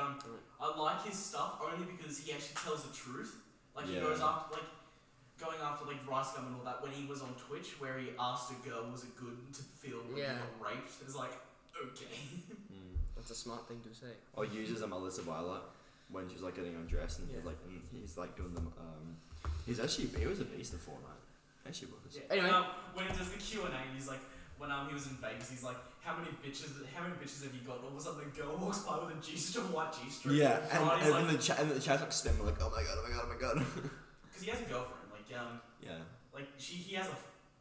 I like his stuff only because he actually tells the truth. Like he Yeah. goes after going after Rice Gum and all that when he was on Twitch where he asked a girl was it good to feel when Yeah. he got raped. It's like okay. That's a smart thing to say. Or uses a Melissa Violet when she's like getting undressed and Yeah. and he's like doing them. He was a beast in Fortnite. Actually was. Yeah. Anyway. And, when he does the Q&A, he's like, when he was in Vegas, he's like, how many bitches have you got? All of a sudden, the girl walks by with a G-string, white G-string. Yeah, Friday's and in the chat, like spamming like, oh my god. because he has a girlfriend. Yeah. He has a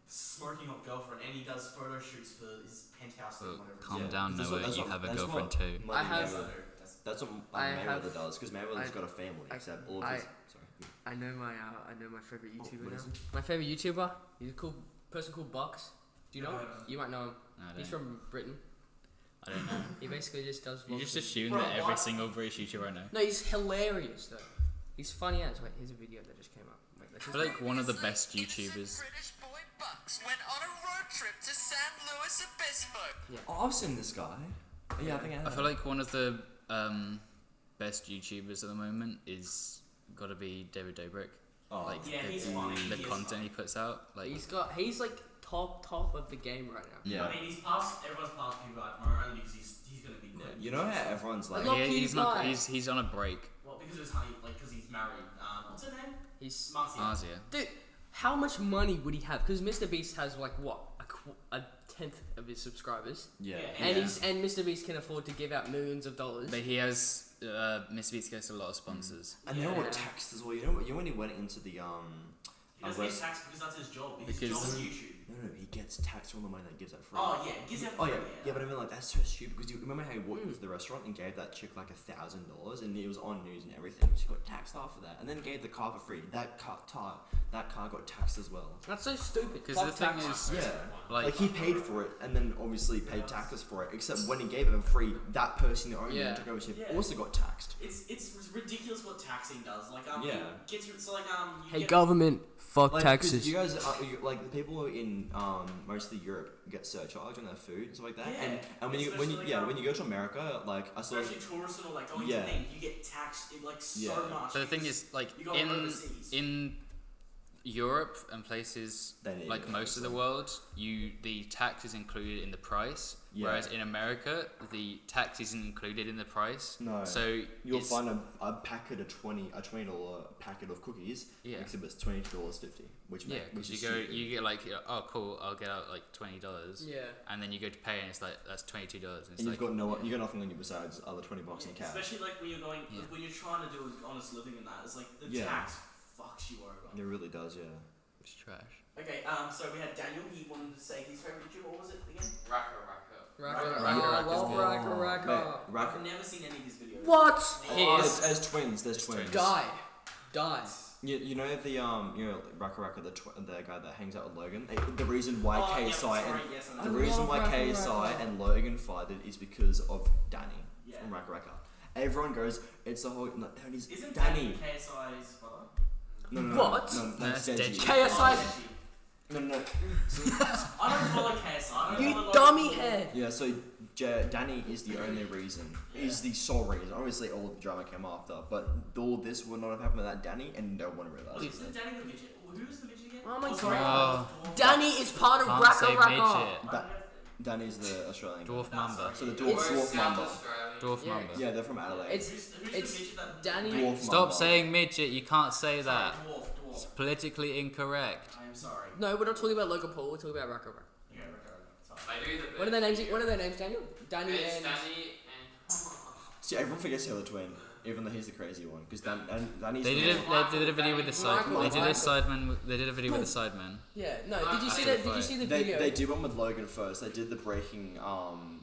smoking hot girlfriend, and he does photo shoots for his penthouse thing, Well, whatever. calm Yeah. down, That's Noah. what- You have a that's girlfriend what too. Money I have- Mayweather- That's what I Mayweather have- does because Mayweather's got a family. I- Except all of I- his. Sorry. I know my favorite YouTuber what is now. My favorite YouTuber. He's a cool person called Bucks. Do you know him? You might know him. I He's don't, from Britain. I don't know. He basically just does You vlogs. just assume Bro, that every what? single British YouTuber I know. No, he's hilarious though. He's funny as. Wait, here's a video that just came up. Wait, let's I just- feel like one of the best YouTubers. British boy Bucks went on a road trip to San Luis Obispo. Oh, I've seen this guy. Yeah, I think I have. I feel like one of the best YouTubers at the moment is got to be David Dobrik. Oh, Like Yeah, the, he's funny. the He is content funny. he puts out. Like he's like top of the game right now. yeah. I mean, everyone's passed PewDiePie tomorrow only because he's gonna be dead. You know how everyone's like, I love he's PewDiePie. he's on a break. Well, because it was honey, because he's married. What's her name? He's Marcia. Asia. dude. How much money would he have? Because Mr. Beast has like what a tenth of his subscribers, yeah. Yeah. and Mr. Beast can afford to give out millions of dollars. But he has Mr. Beast gets a lot of sponsors. And they're all taxed as well. You know when he went into the He doesn't get taxed because that's his job. His Because- job is YouTube. No, he gets taxed on the money that he gives out free. Oh yeah, it gives out. Oh yeah, but I mean like that's so stupid because you remember how he walked into the restaurant and gave that chick like $1,000 and it was on news and everything. She got taxed after that, and then gave the car for free. That car got taxed as well. That's so stupid. Because the thing is, Yeah, like, like he paid for it and then obviously paid taxes for it. Except when he gave it for free, that person who owned it and took ownership also got taxed. It's ridiculous what taxing does. Like Yeah. it gets so like you Hey, get, government, fuck Like, 'cause taxes. you guys, like the people in mostly Europe get surcharge on their food and stuff like that. Yeah, And when you especially, when you go to America, like I saw. especially tourists and all like going Yeah. to thing, you get taxed in like so Yeah. much. so the thing because is, like, you go overseas. in Europe and places They need like it, most of the obviously. world, the tax is included in the price. Yeah. Whereas in America, the tax isn't included in the price. No. So You'll it's- find a packet of $20 packet of cookies. Yeah. Except it's $22.50, which Yeah, which because you is go, stupid. you get like, oh cool, I'll get out like $20, Yeah. and then you go to pay, and it's like that's $22, and it's And like, you got nothing on you besides other $20 in cash. Especially like when you're going, Yeah. when you're trying to do an honest living in that, it's like the Yeah. tax fucks you over. It really does, yeah. it's trash. Okay, so we had Daniel. He wanted to say his favorite YouTube. What was it again? Raka. Raka, Raka, I Raka. love Raka, Raka. Mate, Raka- I've never seen any of his videos. What? Oh, there's twins. There's twins. Die. You know the Raka the guy that hangs out with Logan. The reason why Oh, yeah, KSI sorry, yes, I the know. reason love why Raka KSI Raka. and Logan fighted is because of Danny Yeah. from Raka. Everyone goes, it's the whole. No, he's Isn't Danny. KSI's brother? No. What? No, That's Deji. Deji. KSI. No. I don't follow KSI. I don't You follow, dummy head. Yeah, so Danny is the only reason. Is the sole reason. Obviously, all the drama came after, but all this would not have happened without Danny, and no one realized. Isn't Danny the midget? Who's the midget again? Oh my sorry, God. Danny is part of Can't Raka say Raka. midget. Da- Danny's the Australian guy. Dwarf Mamba. So the It's- dwarf Mamba. Dwarf Yeah. Mamba. Yeah, they're from Adelaide. It's Who's it's the midget that Danny. Dwarf Stop Mamba. saying midget. You can't say that. Dwarf. It's politically incorrect. I am sorry. No, we're not talking about Logan Paul. We're talking about Raka Raka. Okay, sorry. I do the What are their names? What are their names, Daniel? Danny It's and. Danny and. See, everyone forgets the other twin, even though he's the crazy one. Because Danny's They the did they did a video with the side. Michael, They did a Michael. sideman. They did a video with the sideman. Yeah. No. Did you see that? Did you see the They video? did one with Logan first. They did the breaking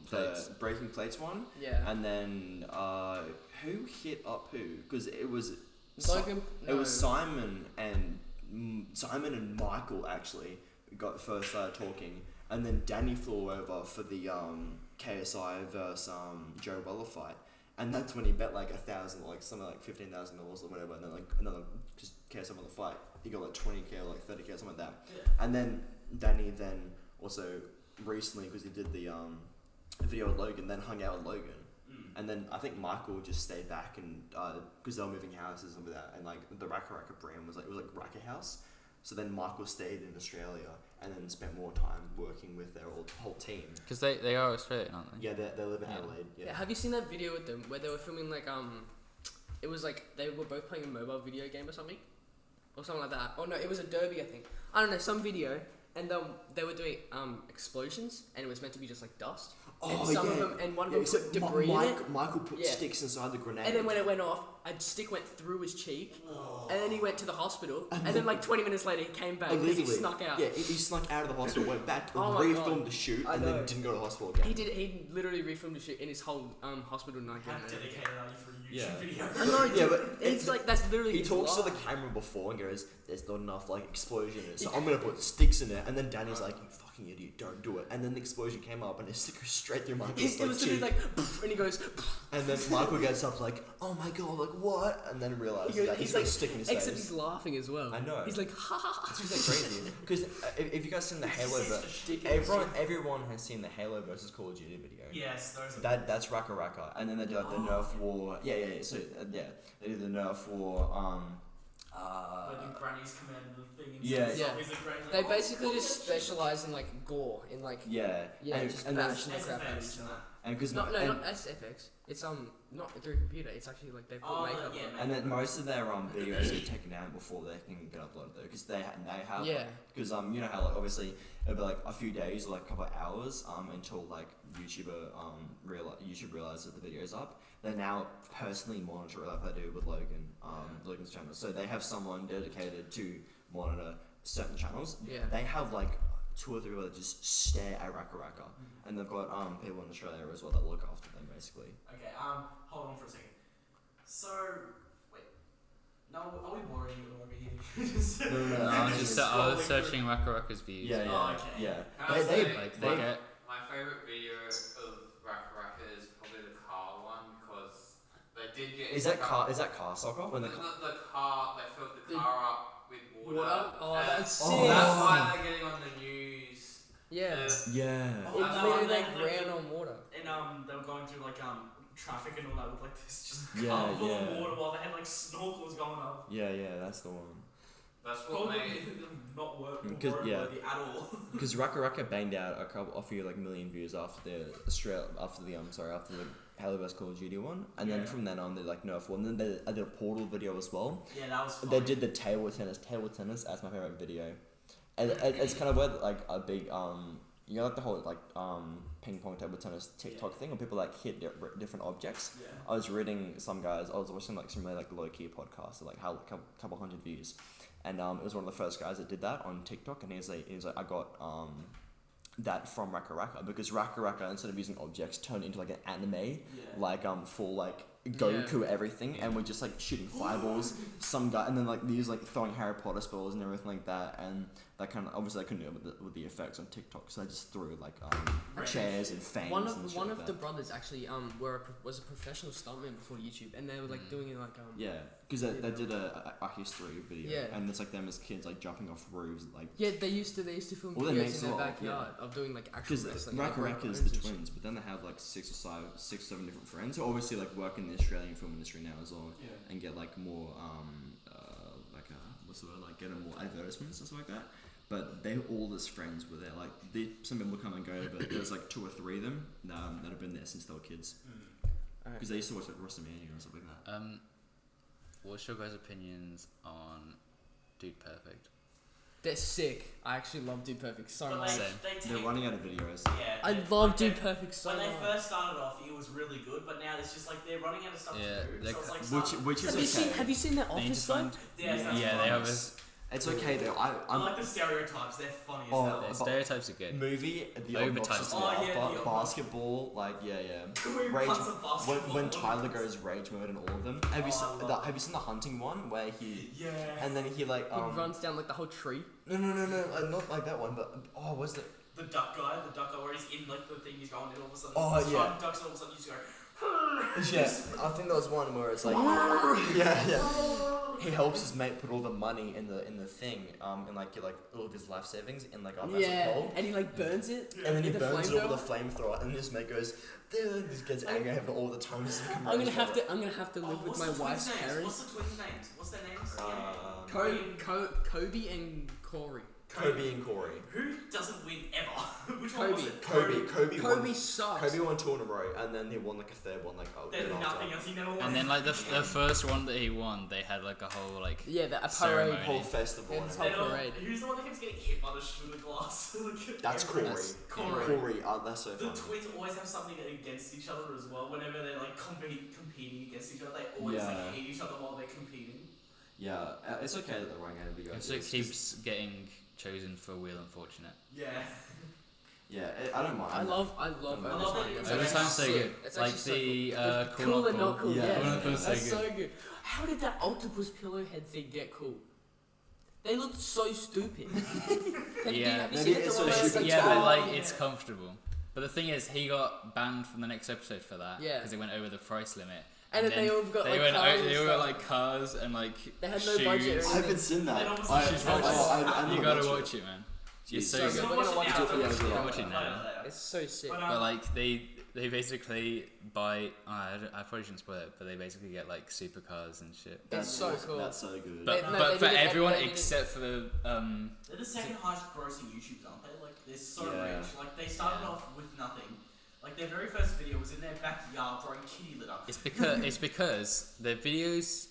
Plates. the breaking plates one, Yeah. and then who hit up who? Because it was Logan. it was Simon and Michael actually got first started talking, and then Danny flew over for the KSI versus Joe Weller fight, and that's when he bet like $1,000, like something like $15,000 or whatever, and then like another just KSI won the fight. He got like 20K or like 30K or something like that, Yeah. and then Danny then also recently because he did the video with Logan, then hung out with Logan. And then I think Michael just stayed back and because they were moving houses and with that, and like the Raka Raka brand was like Raka House. So then Michael stayed in Australia and then spent more time working with their whole team. Because they are Australian, aren't they? Yeah, they live in Yeah. Adelaide. Yeah. Yeah. Have you seen that video with them where they were filming like it was like they were both playing a mobile video game or something like that. Oh no, it was a derby I think. I don't know, some video, and they were doing explosions, and it was meant to be just like dust. Oh, and some yeah. of them, and one of Yeah, them so put debris in it. Michael put Yeah. sticks inside the grenade. And then when it went off, a stick went through his cheek, and then he went to the hospital. And then like 20 minutes later, he came back because he snuck out. Yeah, he snuck out of the hospital, went back, Oh my refilmed God. the shoot, I and know. then didn't go to the hospital again. He literally refilmed the shit in his whole hospital night. How dedicated are you for a YouTube Yeah. video? I know, Yeah, but it's like that's literally. He his talks to life. the camera before and goes, "There's not enough like explosion in it, so I'm gonna put sticks in it." And then Danny's like, "You fucking idiot, don't do it." And then the explosion came up and it stick goes straight through Michael's It was literally cheek. like, "Poof," and he goes, "Poof." And then Michael gets up like, "Oh my god, like what?" And then realizes that he's got a stick in his except face. he's laughing as well. I know. He's like, ha ha ha. It's just like crazy because if you guys seen the Halo, Stick in his everyone has seen the Halo versus Call of Duty video. Yes, those are. That's Raka Raka, and then they did the Nerf War. Yeah. So they did the Nerf War. Where the grannies commanded the thing and Yeah. stuff. Yeah. Is it great? They basically just specialize in like gore, in like Yeah. and just and bashing the SFX crap out of each and other. that. and because Not SFX. It's not through computer. It's actually like they've put Oh, makeup. yeah, on. man. And then most of their videos get taken down before they can get uploaded though, because they have Yeah. because you know how like obviously it'll be like a few days or like a couple of hours until like YouTube realizes that the video's up. They now personally monitor it like they do with Logan's channel. So they have someone dedicated to monitor certain channels. Yeah. They have like 2 or 3 people that just stare at Raka Raka, and they've got people in Australia as well that look after them basically. Okay, hold on for a second. So, wait. No, are we boring you over here? No, I was searching Raka Raka's views. Yeah, Oh, okay. yeah. I'll They say Like they get. my favourite video of Raka Raka is probably the car one because they did get. Is that car soccer? When The car, they filled the car up with water. Water? Oh, and that's sick. That's why they're getting on the news. Yeah. yeah. Oh, It's no, literally they- like ran on water. And they were going through like traffic and all that with like this just Yeah, car full yeah. of water while they had like snorkels going up. Yeah, that's the one. That's what Probably made. not worthy Yeah. at all. Because Raka Raka banged out a few like million views after the after the Halo vs Call of Duty one, and then Yeah. from then on they like nerfed one. Then they did a Portal video as well. Yeah, that was fun. They did the table tennis as my favorite video, and it's kind of where like a big you know like the whole like ping pong table tennis TikTok thing where people like hit different objects. Yeah. I was reading some guys. I was watching like some really like low key podcasts, like how couple hundred views, and it was one of the first guys that did that on TikTok, and he was like I got that from Raka Raka because Raka Raka instead of using objects turned into like an anime, Yeah. like full like Goku everything, and we're just like shooting fireballs. Some guy, and then like these like throwing Harry Potter spells and everything like that, and that kind of obviously I couldn't do it with the effects on TikTok, so I just threw like chairs and fans. One and of shit one like of that. the brothers actually was a professional stuntman before YouTube, and they were like doing it like Yeah, because they did a history video, Yeah. and it's like them as kids like jumping off roofs, like yeah, they used to film Well, they videos make in as their well, backyard of doing like actual because wrestling. Raka like, Raka's bones the and shit. twins, but then they have like 6 or 7 different friends who obviously like work in the Australian film industry now as well, Yeah. and get like more what's the word, like getting more advertisements and stuff like that. But they're all as friends with it. Like some people come and go, but there's like 2 or 3 of them that have been there since they were kids. Because they used to watch like WrestleMania and stuff like that. What's your guys' opinions on Dude Perfect? They're sick. I actually love Dude Perfect so But much. Same. they They're take, running out of videos. yeah, I they- love like, Dude they- Perfect so When much. they first started off, it was really good, but now it's just like they're running out of stuff Yeah, to do. they So it's like Which is okay. Have you seen their They need to office though? find. Yes, that's Yeah, fine. they have a. It's okay though. I I'm like the stereotypes. They're funny as Oh, hell. The stereotypes are good. movie the Overtime. obnoxious Oh, laugh, yeah, the obnoxious- basketball, like yeah. We Rage punch a basketball. when Tyler goes rage mode in all of them. Have you Oh, I seen love have you seen the hunting one where he Yeah. and then he like He runs down like the whole tree. no not like that one, but was it The duck guy where he's in like the thing he's going in all of a sudden. Oh, he's yeah. shooting ducks and all of a sudden you just go. yeah, I think there was one where it's like he helps his mate put all the money in the thing and like get like all of his life savings in like as a Yeah, pole. and he like burns it. And then he with the burns it all flamethrower. with a flamethrower, and his mate goes, "Dude," this gets angry at him all the time. He's like, I'm gonna have to live with what's my the twins' wife's names? parents. What's the twins' names? What's their names? Kobe and Corey. Kobe and Corey. Who doesn't win ever? Which one was Kobe. it? Kobe won. sucks. Kobe won 2 in a row, and then he won like a third one, like There's good nothing after. else. He never won. And then like the first one that he won, they had like a whole like. Yeah, a parade. Ceremony. Whole festival. Yeah, and it's everything. all parade. Who's the one that keeps getting hit by the sugar glass? That's Corey. That's Corey. That's so The funny. twins always have something against each other as well. Whenever they're like competing against each other, they always Yeah. like hate each other while they're competing. Yeah, it's okay that they're running out of videos. So it keeps getting chosen for Wheel Unfortunate. Yeah. Yeah, I don't mind. I love I love Overtime. it. It's Overtime's actually so sick. good. It's Like actually the so cool. Cool And not cool. Yeah. Yeah, Cool Not Cool is so that's good. so good. How did that octopus pillow head thing get cool? They look so stupid. Have you Yeah. seen Maybe it? it's The so one where stupid. like, Yeah, but oh, like yeah. it's comfortable. But the thing is, he got banned from the next episode for that. Yeah. Because they went over the price limit. And then they all got they like went cars they and all got stuff. like cars and like They had no shoes. budget or I haven't seen that. They don't I watch it. You gotta watch it, man. It's so Jeez. good. We're gonna watch it. Yeah, You yeah. can watch it now. It's so sick. But like they basically buy. I probably shouldn't spoil it, but they basically get like supercars and shit. It's so cool. That's so good. But no, but they for did it- everyone they did it- except for the They're the second highest grossing YouTubers, aren't they? Like they're so Yeah. rich. Like they started off with nothing. Like their very first video was in their backyard throwing kitty litter. it's because their videos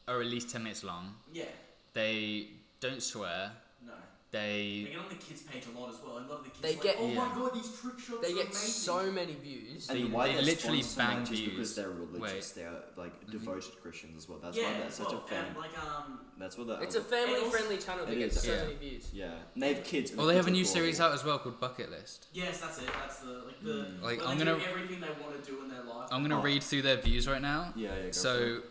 are at least 10 minutes long. Yeah. They don't swear. No. They get on the kids page a lot as well. A lot of the kids They like, get- oh Yeah. my god, these trick shots They are get amazing. so many views. And They- why they they're literally sponsored so bang much is views. because they're religious. Wait. They're like devoted Christians as well. That's yeah, why they're such well, a fan. and like That's what they're. It's a family-friendly channel that It gets is, so yeah. many views. Yeah, and they have kids. and Well, the they have a kids new are series adorable. out as well called Bucket List. yes, that's it. That's the Like, where I'm they gonna- do everything they want to do in their life. I'm gonna Oh. read through their views right now. Yeah, yeah. Go for So it.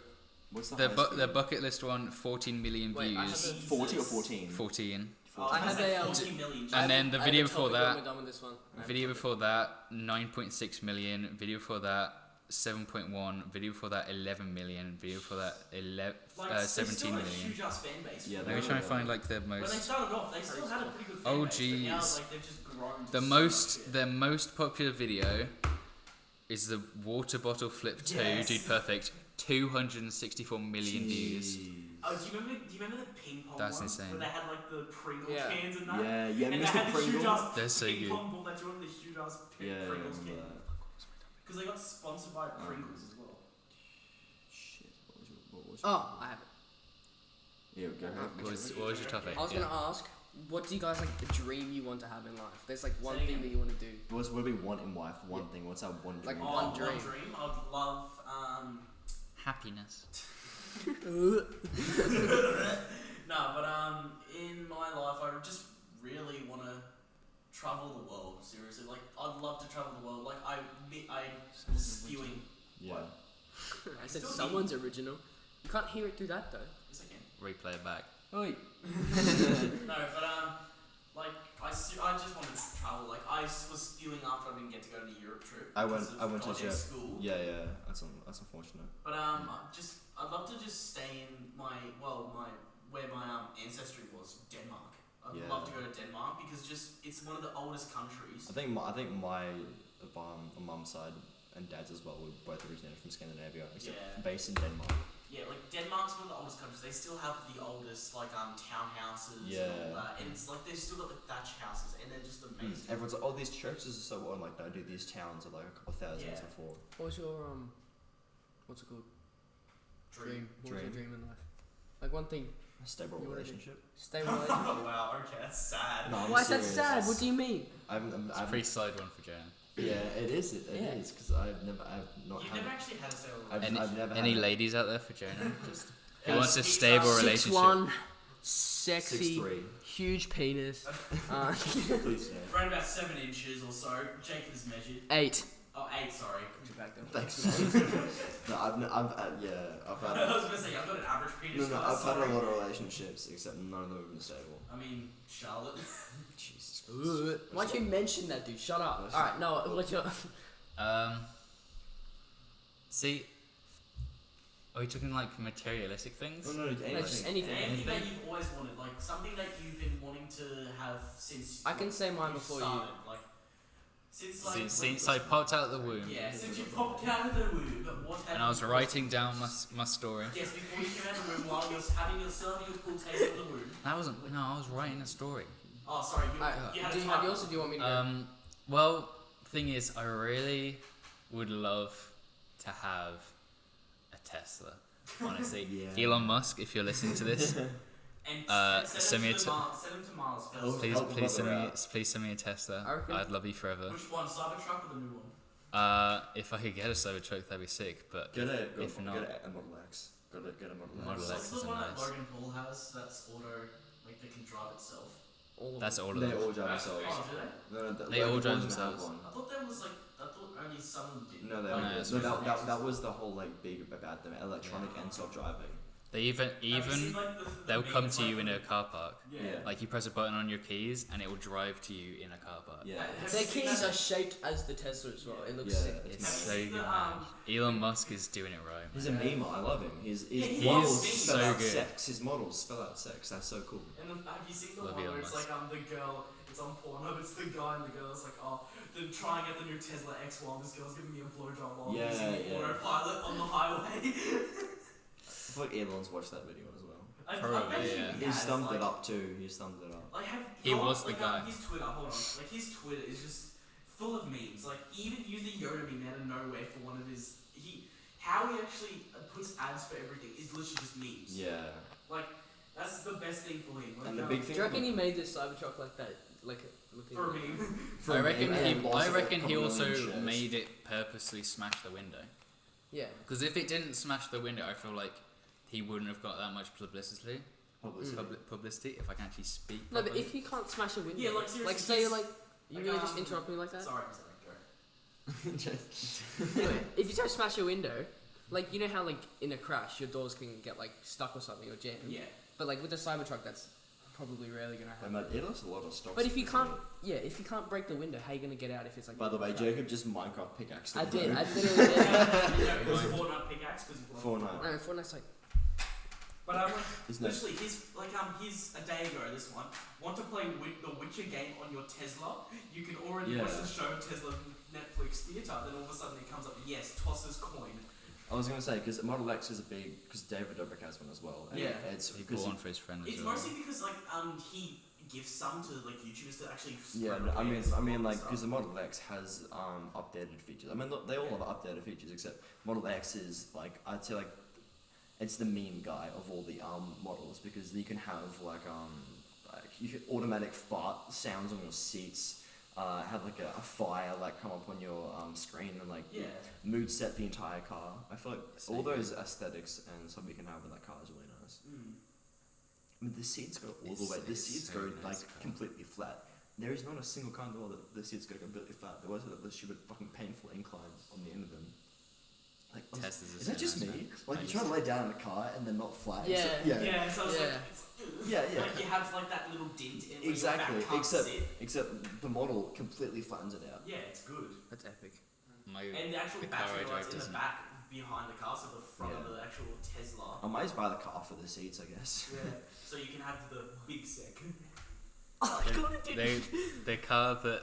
What's the their highest their view? bucket list one, 14 million Wait, I have views. a- 40 or 14? 14. Oh, I have a, 40 million. And then the video before that, We're done with this one. video before that, 9.6 million. Video before that, 7.1. Video before that, 11 million. Video before that, 17 still a million. huge ass fan base. Yeah, Let me try and find like the When they most. started off, they still had a pretty good fan Oh, base, but now jeez. like they've just grown. To The so most much shit. their most popular video is the water bottle flip 2, Yes. Dude Perfect. 264 million views. Oh, do you remember the ping pong That's one? insane. Where they had like the Pringles Yeah. cans and that? Yeah, yeah, And they Mr. had the huge Pringle. ass They're so ping good. pong ball that you wanted the huge ass Yeah, I Pringles remember can. that. Because they got sponsored by Pringles as well. Shit, what was Oh, I have it. Yeah, go ahead. What was your topic? I was Yeah. gonna ask, what do you guys like the dream you want to have in life? There's like one Say thing again? that you want to do. What do we want in life? One thing. What's our one Like dream? one Oh, dream. I would love Happiness. no, but in my life I would just really want to travel the world. Seriously, like I'd love to travel the world. Like I was spewing. Yeah. I said Still someone's original. You can't hear it through that though. Yes, I can. Replay it back. Oi. No, but like I just wanted to travel. Like I was spewing after I didn't get to go to the Europe trip. I went to college and Jeff. school. Yeah, yeah. That's unfortunate. But I'd love to just stay in my where my ancestry was, Denmark. I'd Yeah. love to go to Denmark because it's one of the oldest countries. I think my mum's side and dad's as well were both originated from Scandinavia, except Yeah. based in Denmark. Yeah, like Denmark's one of the oldest countries. They still have the oldest townhouses and Yeah. all that, and it's like they've still got the thatch houses, and they're just amazing. Everyone's like, oh, these churches are so old. Like, no, dude, these towns are like a couple thousand years Yeah. before. What was your what's it called? Dream. What was your Dream. dream in life? Like one thing. A stable You wanna do- relationship. Stay relationship. Oh wow, okay, that's sad. No, I'm Why is that serious. sad? What do you mean? It's a pretty solid one for Jonah. Yeah, it is. It Yeah. is because I've not You've had. never actually had a stable I've, Any, I've never any had. ladies out there for Jonah? Just he Yeah, wants a he's, stable 6'1", relationship. 6'1", sexy, 6'3". huge penis. Please no. Around about 7 inches or so. Jacob has measured. 8. Oh, 8, sorry. Thanks, man. No, I've I had. was gonna say, I've got an average penis. No, guys, I've had sorry. a lot of relationships, except none of them have been stable. I mean, Charlotte. Jesus Christ. Why'd you mention that, dude? Shut up. Alright, no, what's your... See, are we talking like materialistic things? Oh, no, just anything. Anything that you've always wanted, like something that you've been wanting to have since. I can say mine you before started, like since like. Since I popped out of the womb Yeah, since you popped out of the womb, but what happened? and I was writing down my story. Yes, before you came out of the womb, while you're having yourself your pool table in the womb. That wasn't. No, I was writing a story. Oh, sorry, you, Alright, you had do a you have title. yours or do you want me to go? Well, thing is, I really would love to have a Tesla. Honestly, Yeah. Elon Musk, if you're listening to this, And send me a send him to Mars first. Oh, please send me a Tesla. I reckon- I'd love you forever. Which one, Cybertruck or the new one? If I could get a Cybertruck, that'd be sick. But Get if a not, Model X. Get a Model Model X. X. What's the is one that nice. Logan Paul has that's auto, like they can drive itself? All of that's them. all of They them. all drive themselves. Oh, do they? No, They all drive doesn't have themselves. one. I thought there was like, I thought only some of them did. No, they No, all it's no, just that was the whole like big about them, electronic and self-driving. They Have you seen, like, the they'll come memes, to you like, in a car park. Yeah. Like you press a button on your keys and it will drive to you in a car park. Yeah. Have Their you seen keys that? are shaped as the Tesla as well. It looks Yeah, sick. It's Have so you seen good. the, Man. Elon Musk is doing it right. He's a memer. I love him. His Yeah, he models is spell so out good. sex. His models spell out sex. That's so cool. And then, have you seen the Love one Elon where it's Musk. like the girl, it's on Pornhub, it's the guy and the girl's like, oh, they're trying to get the new Tesla X while this girl's giving me a blowjob while I'm Yeah, using the yeah. autopilot on the highway. I feel like Elon's watched that video as well. I Probably, bet yeah. he He has, summed like, it up too. He summed it up. Like, He was the guy. His Twitter, hold on. Like, his Twitter is just full of memes. Like, he even used the Yoda meme out of nowhere for one of his. How he actually puts ads for everything is literally just memes. Yeah. Like, That's the best thing for him. And the big Do thing. you reckon he made this Cybertruck like that? Like looking For me. I reckon he couple also million shares. made it purposely smash the window. Yeah. Because if it didn't smash the window, I feel like he wouldn't have got that much publicity. Publicity, if I can actually speak. No, but properly. if you can't smash a window, Yeah, like, seriously, like say he's- like you like, really just interrupt me like that. Sorry, go. Anyway, if you don't smash a window, like you know how like in a crash your doors can get like stuck or something or jammed. Yeah. But like with the Cybertruck, that's probably rarely gonna happen. It has a lot of stocks. But if you can't, if you can't break the window, how are you gonna get out if it's like? By the way, crack? Jacob just Minecraft pickaxe. I did. I literally did. It was Fortnite pickaxe because he Fortnite. No, Fortnite's like. But I Isn't it? literally, he's a day ago. This one want to play the Witcher game on your Tesla. You can already Yeah. watch the show Tesla Netflix Theater. Then all of a sudden it comes up. Yes, tosses coin. I was gonna say because Model X is a big because David Dobrik has one as well. And Yeah. it's he because bought one for his friend as It's well. mostly because like he gives some to like YouTubers to actually. yeah. spread No, I mean awareness of like stuff. because the Model X has updated features. I mean look, they all have updated features except Model X is like I'd say like it's the meme guy of all the models because you can have like you can automatic fart sounds on your seats. Have like a fire like come up on your screen and like Yeah. mood set the entire car. I feel like all those aesthetics and stuff you can have in that car is really nice. I mean, the seats go all the way. The It's seats so go nice like car. completely flat. There is not a single car in the world that the seats go completely flat. There was a stupid fucking painful incline on the end of them. Like, Teslas are is that so just nice, me? man. Like you try to lay down in a car and they're not flat. Yeah. Yeah, so it's Yeah. like it's, Yeah, yeah. Like you have like that little dint in where Exactly. your back can't Except sit. except the model completely flattens it out. Yeah, it's good. That's epic. And the actual the car battery I drive lights in the doesn't. back behind the car, so the front Yeah. of the actual Tesla. I might just buy the car for the seats, I guess. Yeah. So you can have the big sec. Oh my god, it did. The car that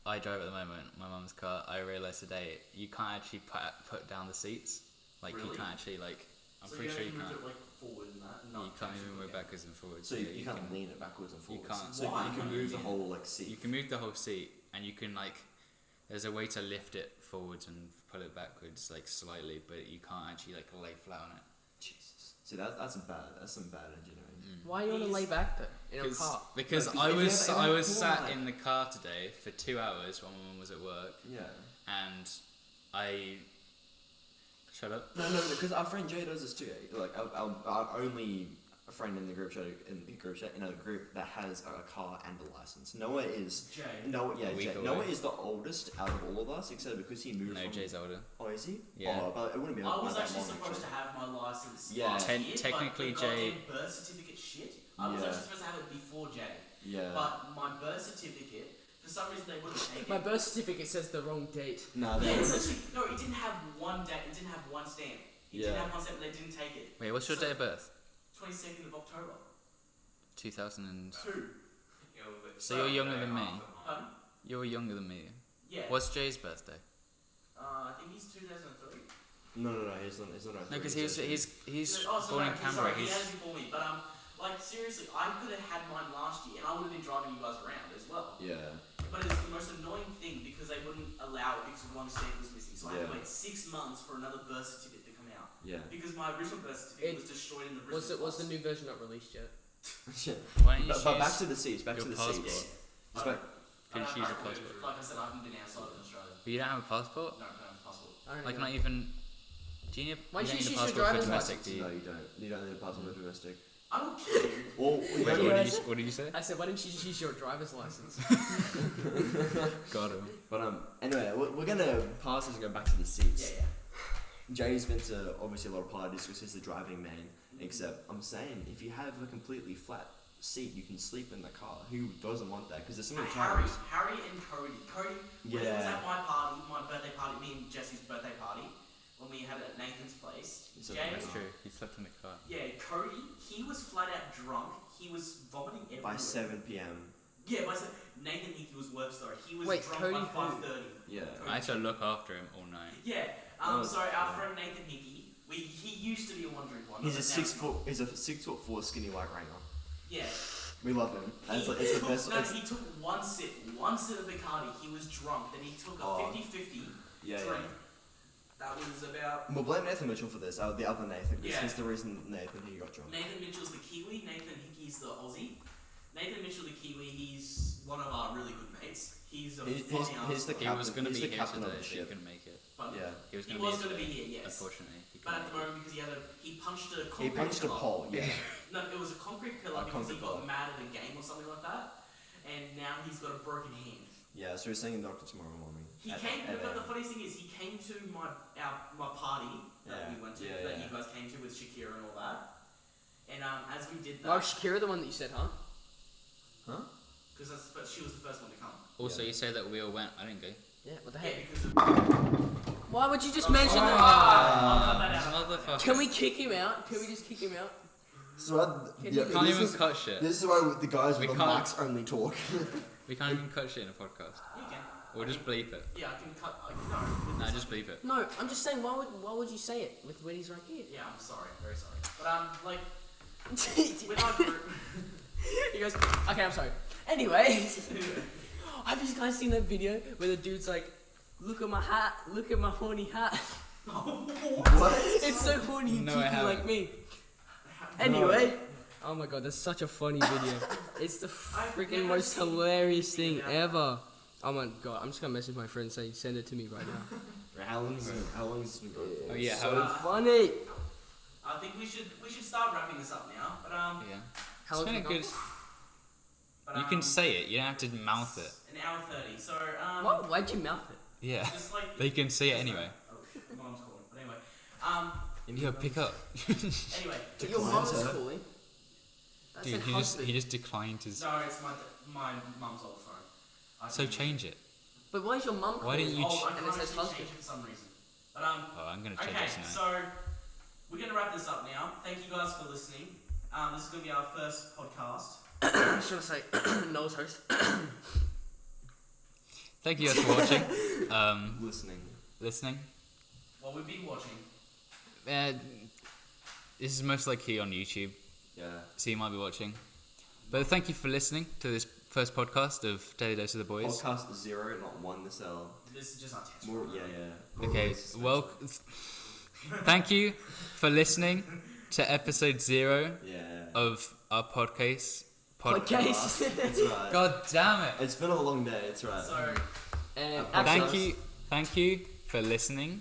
I drive at the moment, my mum's car, I realised today, you can't actually put down the seats. Like you Really? can't actually like. I'm so pretty sure you move can't. it like forward and that. and You not can't actually even move get- backwards and forwards. So Yeah, you can't lean it backwards and You forwards. can't. So Why? you can move the whole like seat. You can move the whole seat, and you can like. There's a way to lift it forwards and pull it backwards like slightly, but you can't actually like lay flat on it. Jesus. See that's bad. That's some bad engineering. Why you want to lay back though in a car? Because Like, I if you was have- I if was you have sat like- in the car today for 2 hours while my mum was at work, Yeah. and I. Shut up. No, because our friend Jay does this too. Like our only friend in the group chat in a group that has a car and a license. Noah is Jay. A week Jay. away. Noah is the oldest out of all of us, except because he moved. No, from, Jay's older. Oh, is he? Yeah. Oh, but it wouldn't be. I was that actually long, supposed to have my license. Yeah. last year, Technically, but the Jay- goddamn birth certificate shit. I was Yeah. actually supposed to have it before Jay, Yeah. but my birth certificate, for some reason, they wouldn't take it. My birth certificate says the wrong date. Nah, Yeah, that it's was. literally, no, it didn't have one date. It didn't have one stamp. It Yeah. didn't have one stamp, and they didn't take it. Wait, what's your So- date of birth? 22nd of October. 2000 and. 2. So you're younger than me. You're younger than me. Yeah. What's Jay's birthday? I think he's 2003. No, he's not. No, because he's Oh, so born no, in Canberra. Sorry, he He's had it before me. But like seriously, I could have had mine last year, and I would have been driving you guys around as well. Yeah. But it's the most annoying thing because they wouldn't allow it because one stamp was missing. So I had to Yeah. wait 6 months for another birth certificate to come out. Yeah. Because my original birth certificate was destroyed in the Brisbane Was the floods. new version not released yet? Why don't you But back choose to the seats. Back your to the passport? seats. I Just don't- back. Can you I choose your don't- passport? Like I said, I haven't been outside of Australia. But you don't have a passport? No, I don't have a passport. I don't Like know. not even. Do you need, Why you don't don't you need a use your passport for driver's domestic, license? do you? No, you don't. You don't need a passport for domestic. I don't care. Or Wait, you what don't- did you say? I said, why didn't you just use your driver's license? Got him. But anyway, we're gonna pass this and go back to the seats. Yeah. Jay's been to obviously a lot of parties because he's the driving man. Except I'm saying, if you have a completely flat seat, you can sleep in the car. Who doesn't want that? Because there's so many times. Harry and Cody. Cody, when he was at my party, my birthday party, me and Jesse's birthday party, when we had it at Nathan's place. It's a- James, That's true. He slept in the car. yeah, Cody, he was flat out drunk. He was vomiting everywhere. By 7 p.m. Yeah, by 7. Nathan Hickey was worse though. He was Wait, drunk Cody by who? 5:30. Yeah. I had to look after him all night. Yeah. Oh, Sorry, our yeah. friend Nathan Hickey. He used to be a wandering one. He's a but now 6 foot. He's a 6'4" skinny white ranger. Yeah. We love him. And He it's the took- best. No, it's- he took one sip of Bacardi. He was drunk. Then he took a Oh. 50-50 yeah, drink. yeah. was about We'll blame Nathan Mitchell for this. The other Nathan, because Yeah. he's the reason Nathan he got drunk. Nathan Mitchell's the Kiwi, Nathan Hickey's the Aussie. Nathan Mitchell the Kiwi, he's one of our really good mates. He's a funny He's the He captain. was going to he's be the here captain today, of the but he ship. couldn't make it. But Yeah. He was he going was to going to be be here here, today. yes. Unfortunately, he But at couldn't the make moment, because he punched a He concrete punched a pillar. pole. Yeah. No, it was a concrete pillar A because he concrete got pillar. mad at a game or something like that, and now he's got a broken hand. Yeah. So he's seeing a doctor tomorrow morning. He came, but the funniest thing is he came to my party that Yeah. we went to, Yeah, that yeah. you guys came to with Shakira and all that. And as we did Oh, that, Shakira, the one that you said, huh? Huh? because she was the first one to come. Also, Yeah. you say that we all went. I didn't go. Yeah, what the Yeah, heck? because of, Why would you just mention that? I'll cut that out. Motherfucker. Can we kick him out? Can we just kick him out? So Can yeah, you- Can't this even is, cut shit. This is why the guys We with the can't- mics only talk. We can't even cut shit in a podcast. You can. We'll just bleep it. Yeah, I can cut. No. Nah, just bleep it. No, I'm just saying, why would you say it with when he's right here? Yeah, I'm sorry, very sorry. But like, with our group. He goes, okay, I'm sorry. Anyway, have you guys seen that video where the dude's like, look at my hat, look at my horny hat. What? It's so horny, you No, keep I it haven't. like me. Anyway, oh my god, that's such a funny video. It's the freaking never most seen hilarious anything thing about ever. Oh my god, I'm just gonna message my friend and say, send it to me right now. How long has this been going for? Oh yeah, So how? funny. I think we should start wrapping this up now. But Yeah. How It's long's been a it gone? good. but, You can say it. You don't have to mouth it. An hour 30. So What? Why'd you mouth it? Yeah. just like. They can say it anyway. Oh shit, my mom's calling. But anyway, Yo, pick up. anyway. But your mum's calling. That Dude, said he husband. just declined his. No, it's my mum's old phone. I So didn't- change it. But why is your mum calling? Why didn't you Oh, I and can't it says actually husband. change it for some reason. But Oh, I'm gonna change okay, this now. so we're gonna wrap this up now. Thank you guys for listening. This is gonna be our first podcast. I was trying to say, Noah's host. Thank you guys for watching. Listening. Well, we've been watching. This is most likely on YouTube, Yeah. so you might be watching. But thank you for listening to this first podcast of Daily Dose of the Boys. Podcast 0, not 1 this L. This is just our test. More, run, yeah, really. yeah. Okay, well, thank you for listening to episode 0 Yeah. of our podcast. Podcast. It's right. God damn it! It's been a long day, it's right. So And Thank you for listening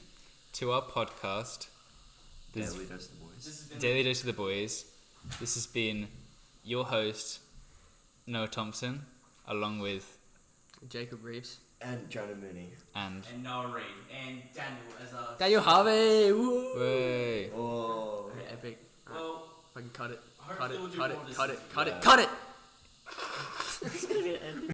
to our podcast. This Daily Dose of the Boys. this has been Daily Dose of the Boys. This has been your host, Noah Thompson, along with Jacob Reeves. And Jonah Mooney. and Noah Reed and Daniel as our. Daniel Harvey. Woo. Way. Oh. Okay, epic. Well, Fucking cut it. hopefully Cut it. we'll do Cut more it. of this Cut in it. the Cut future. it. Cut it.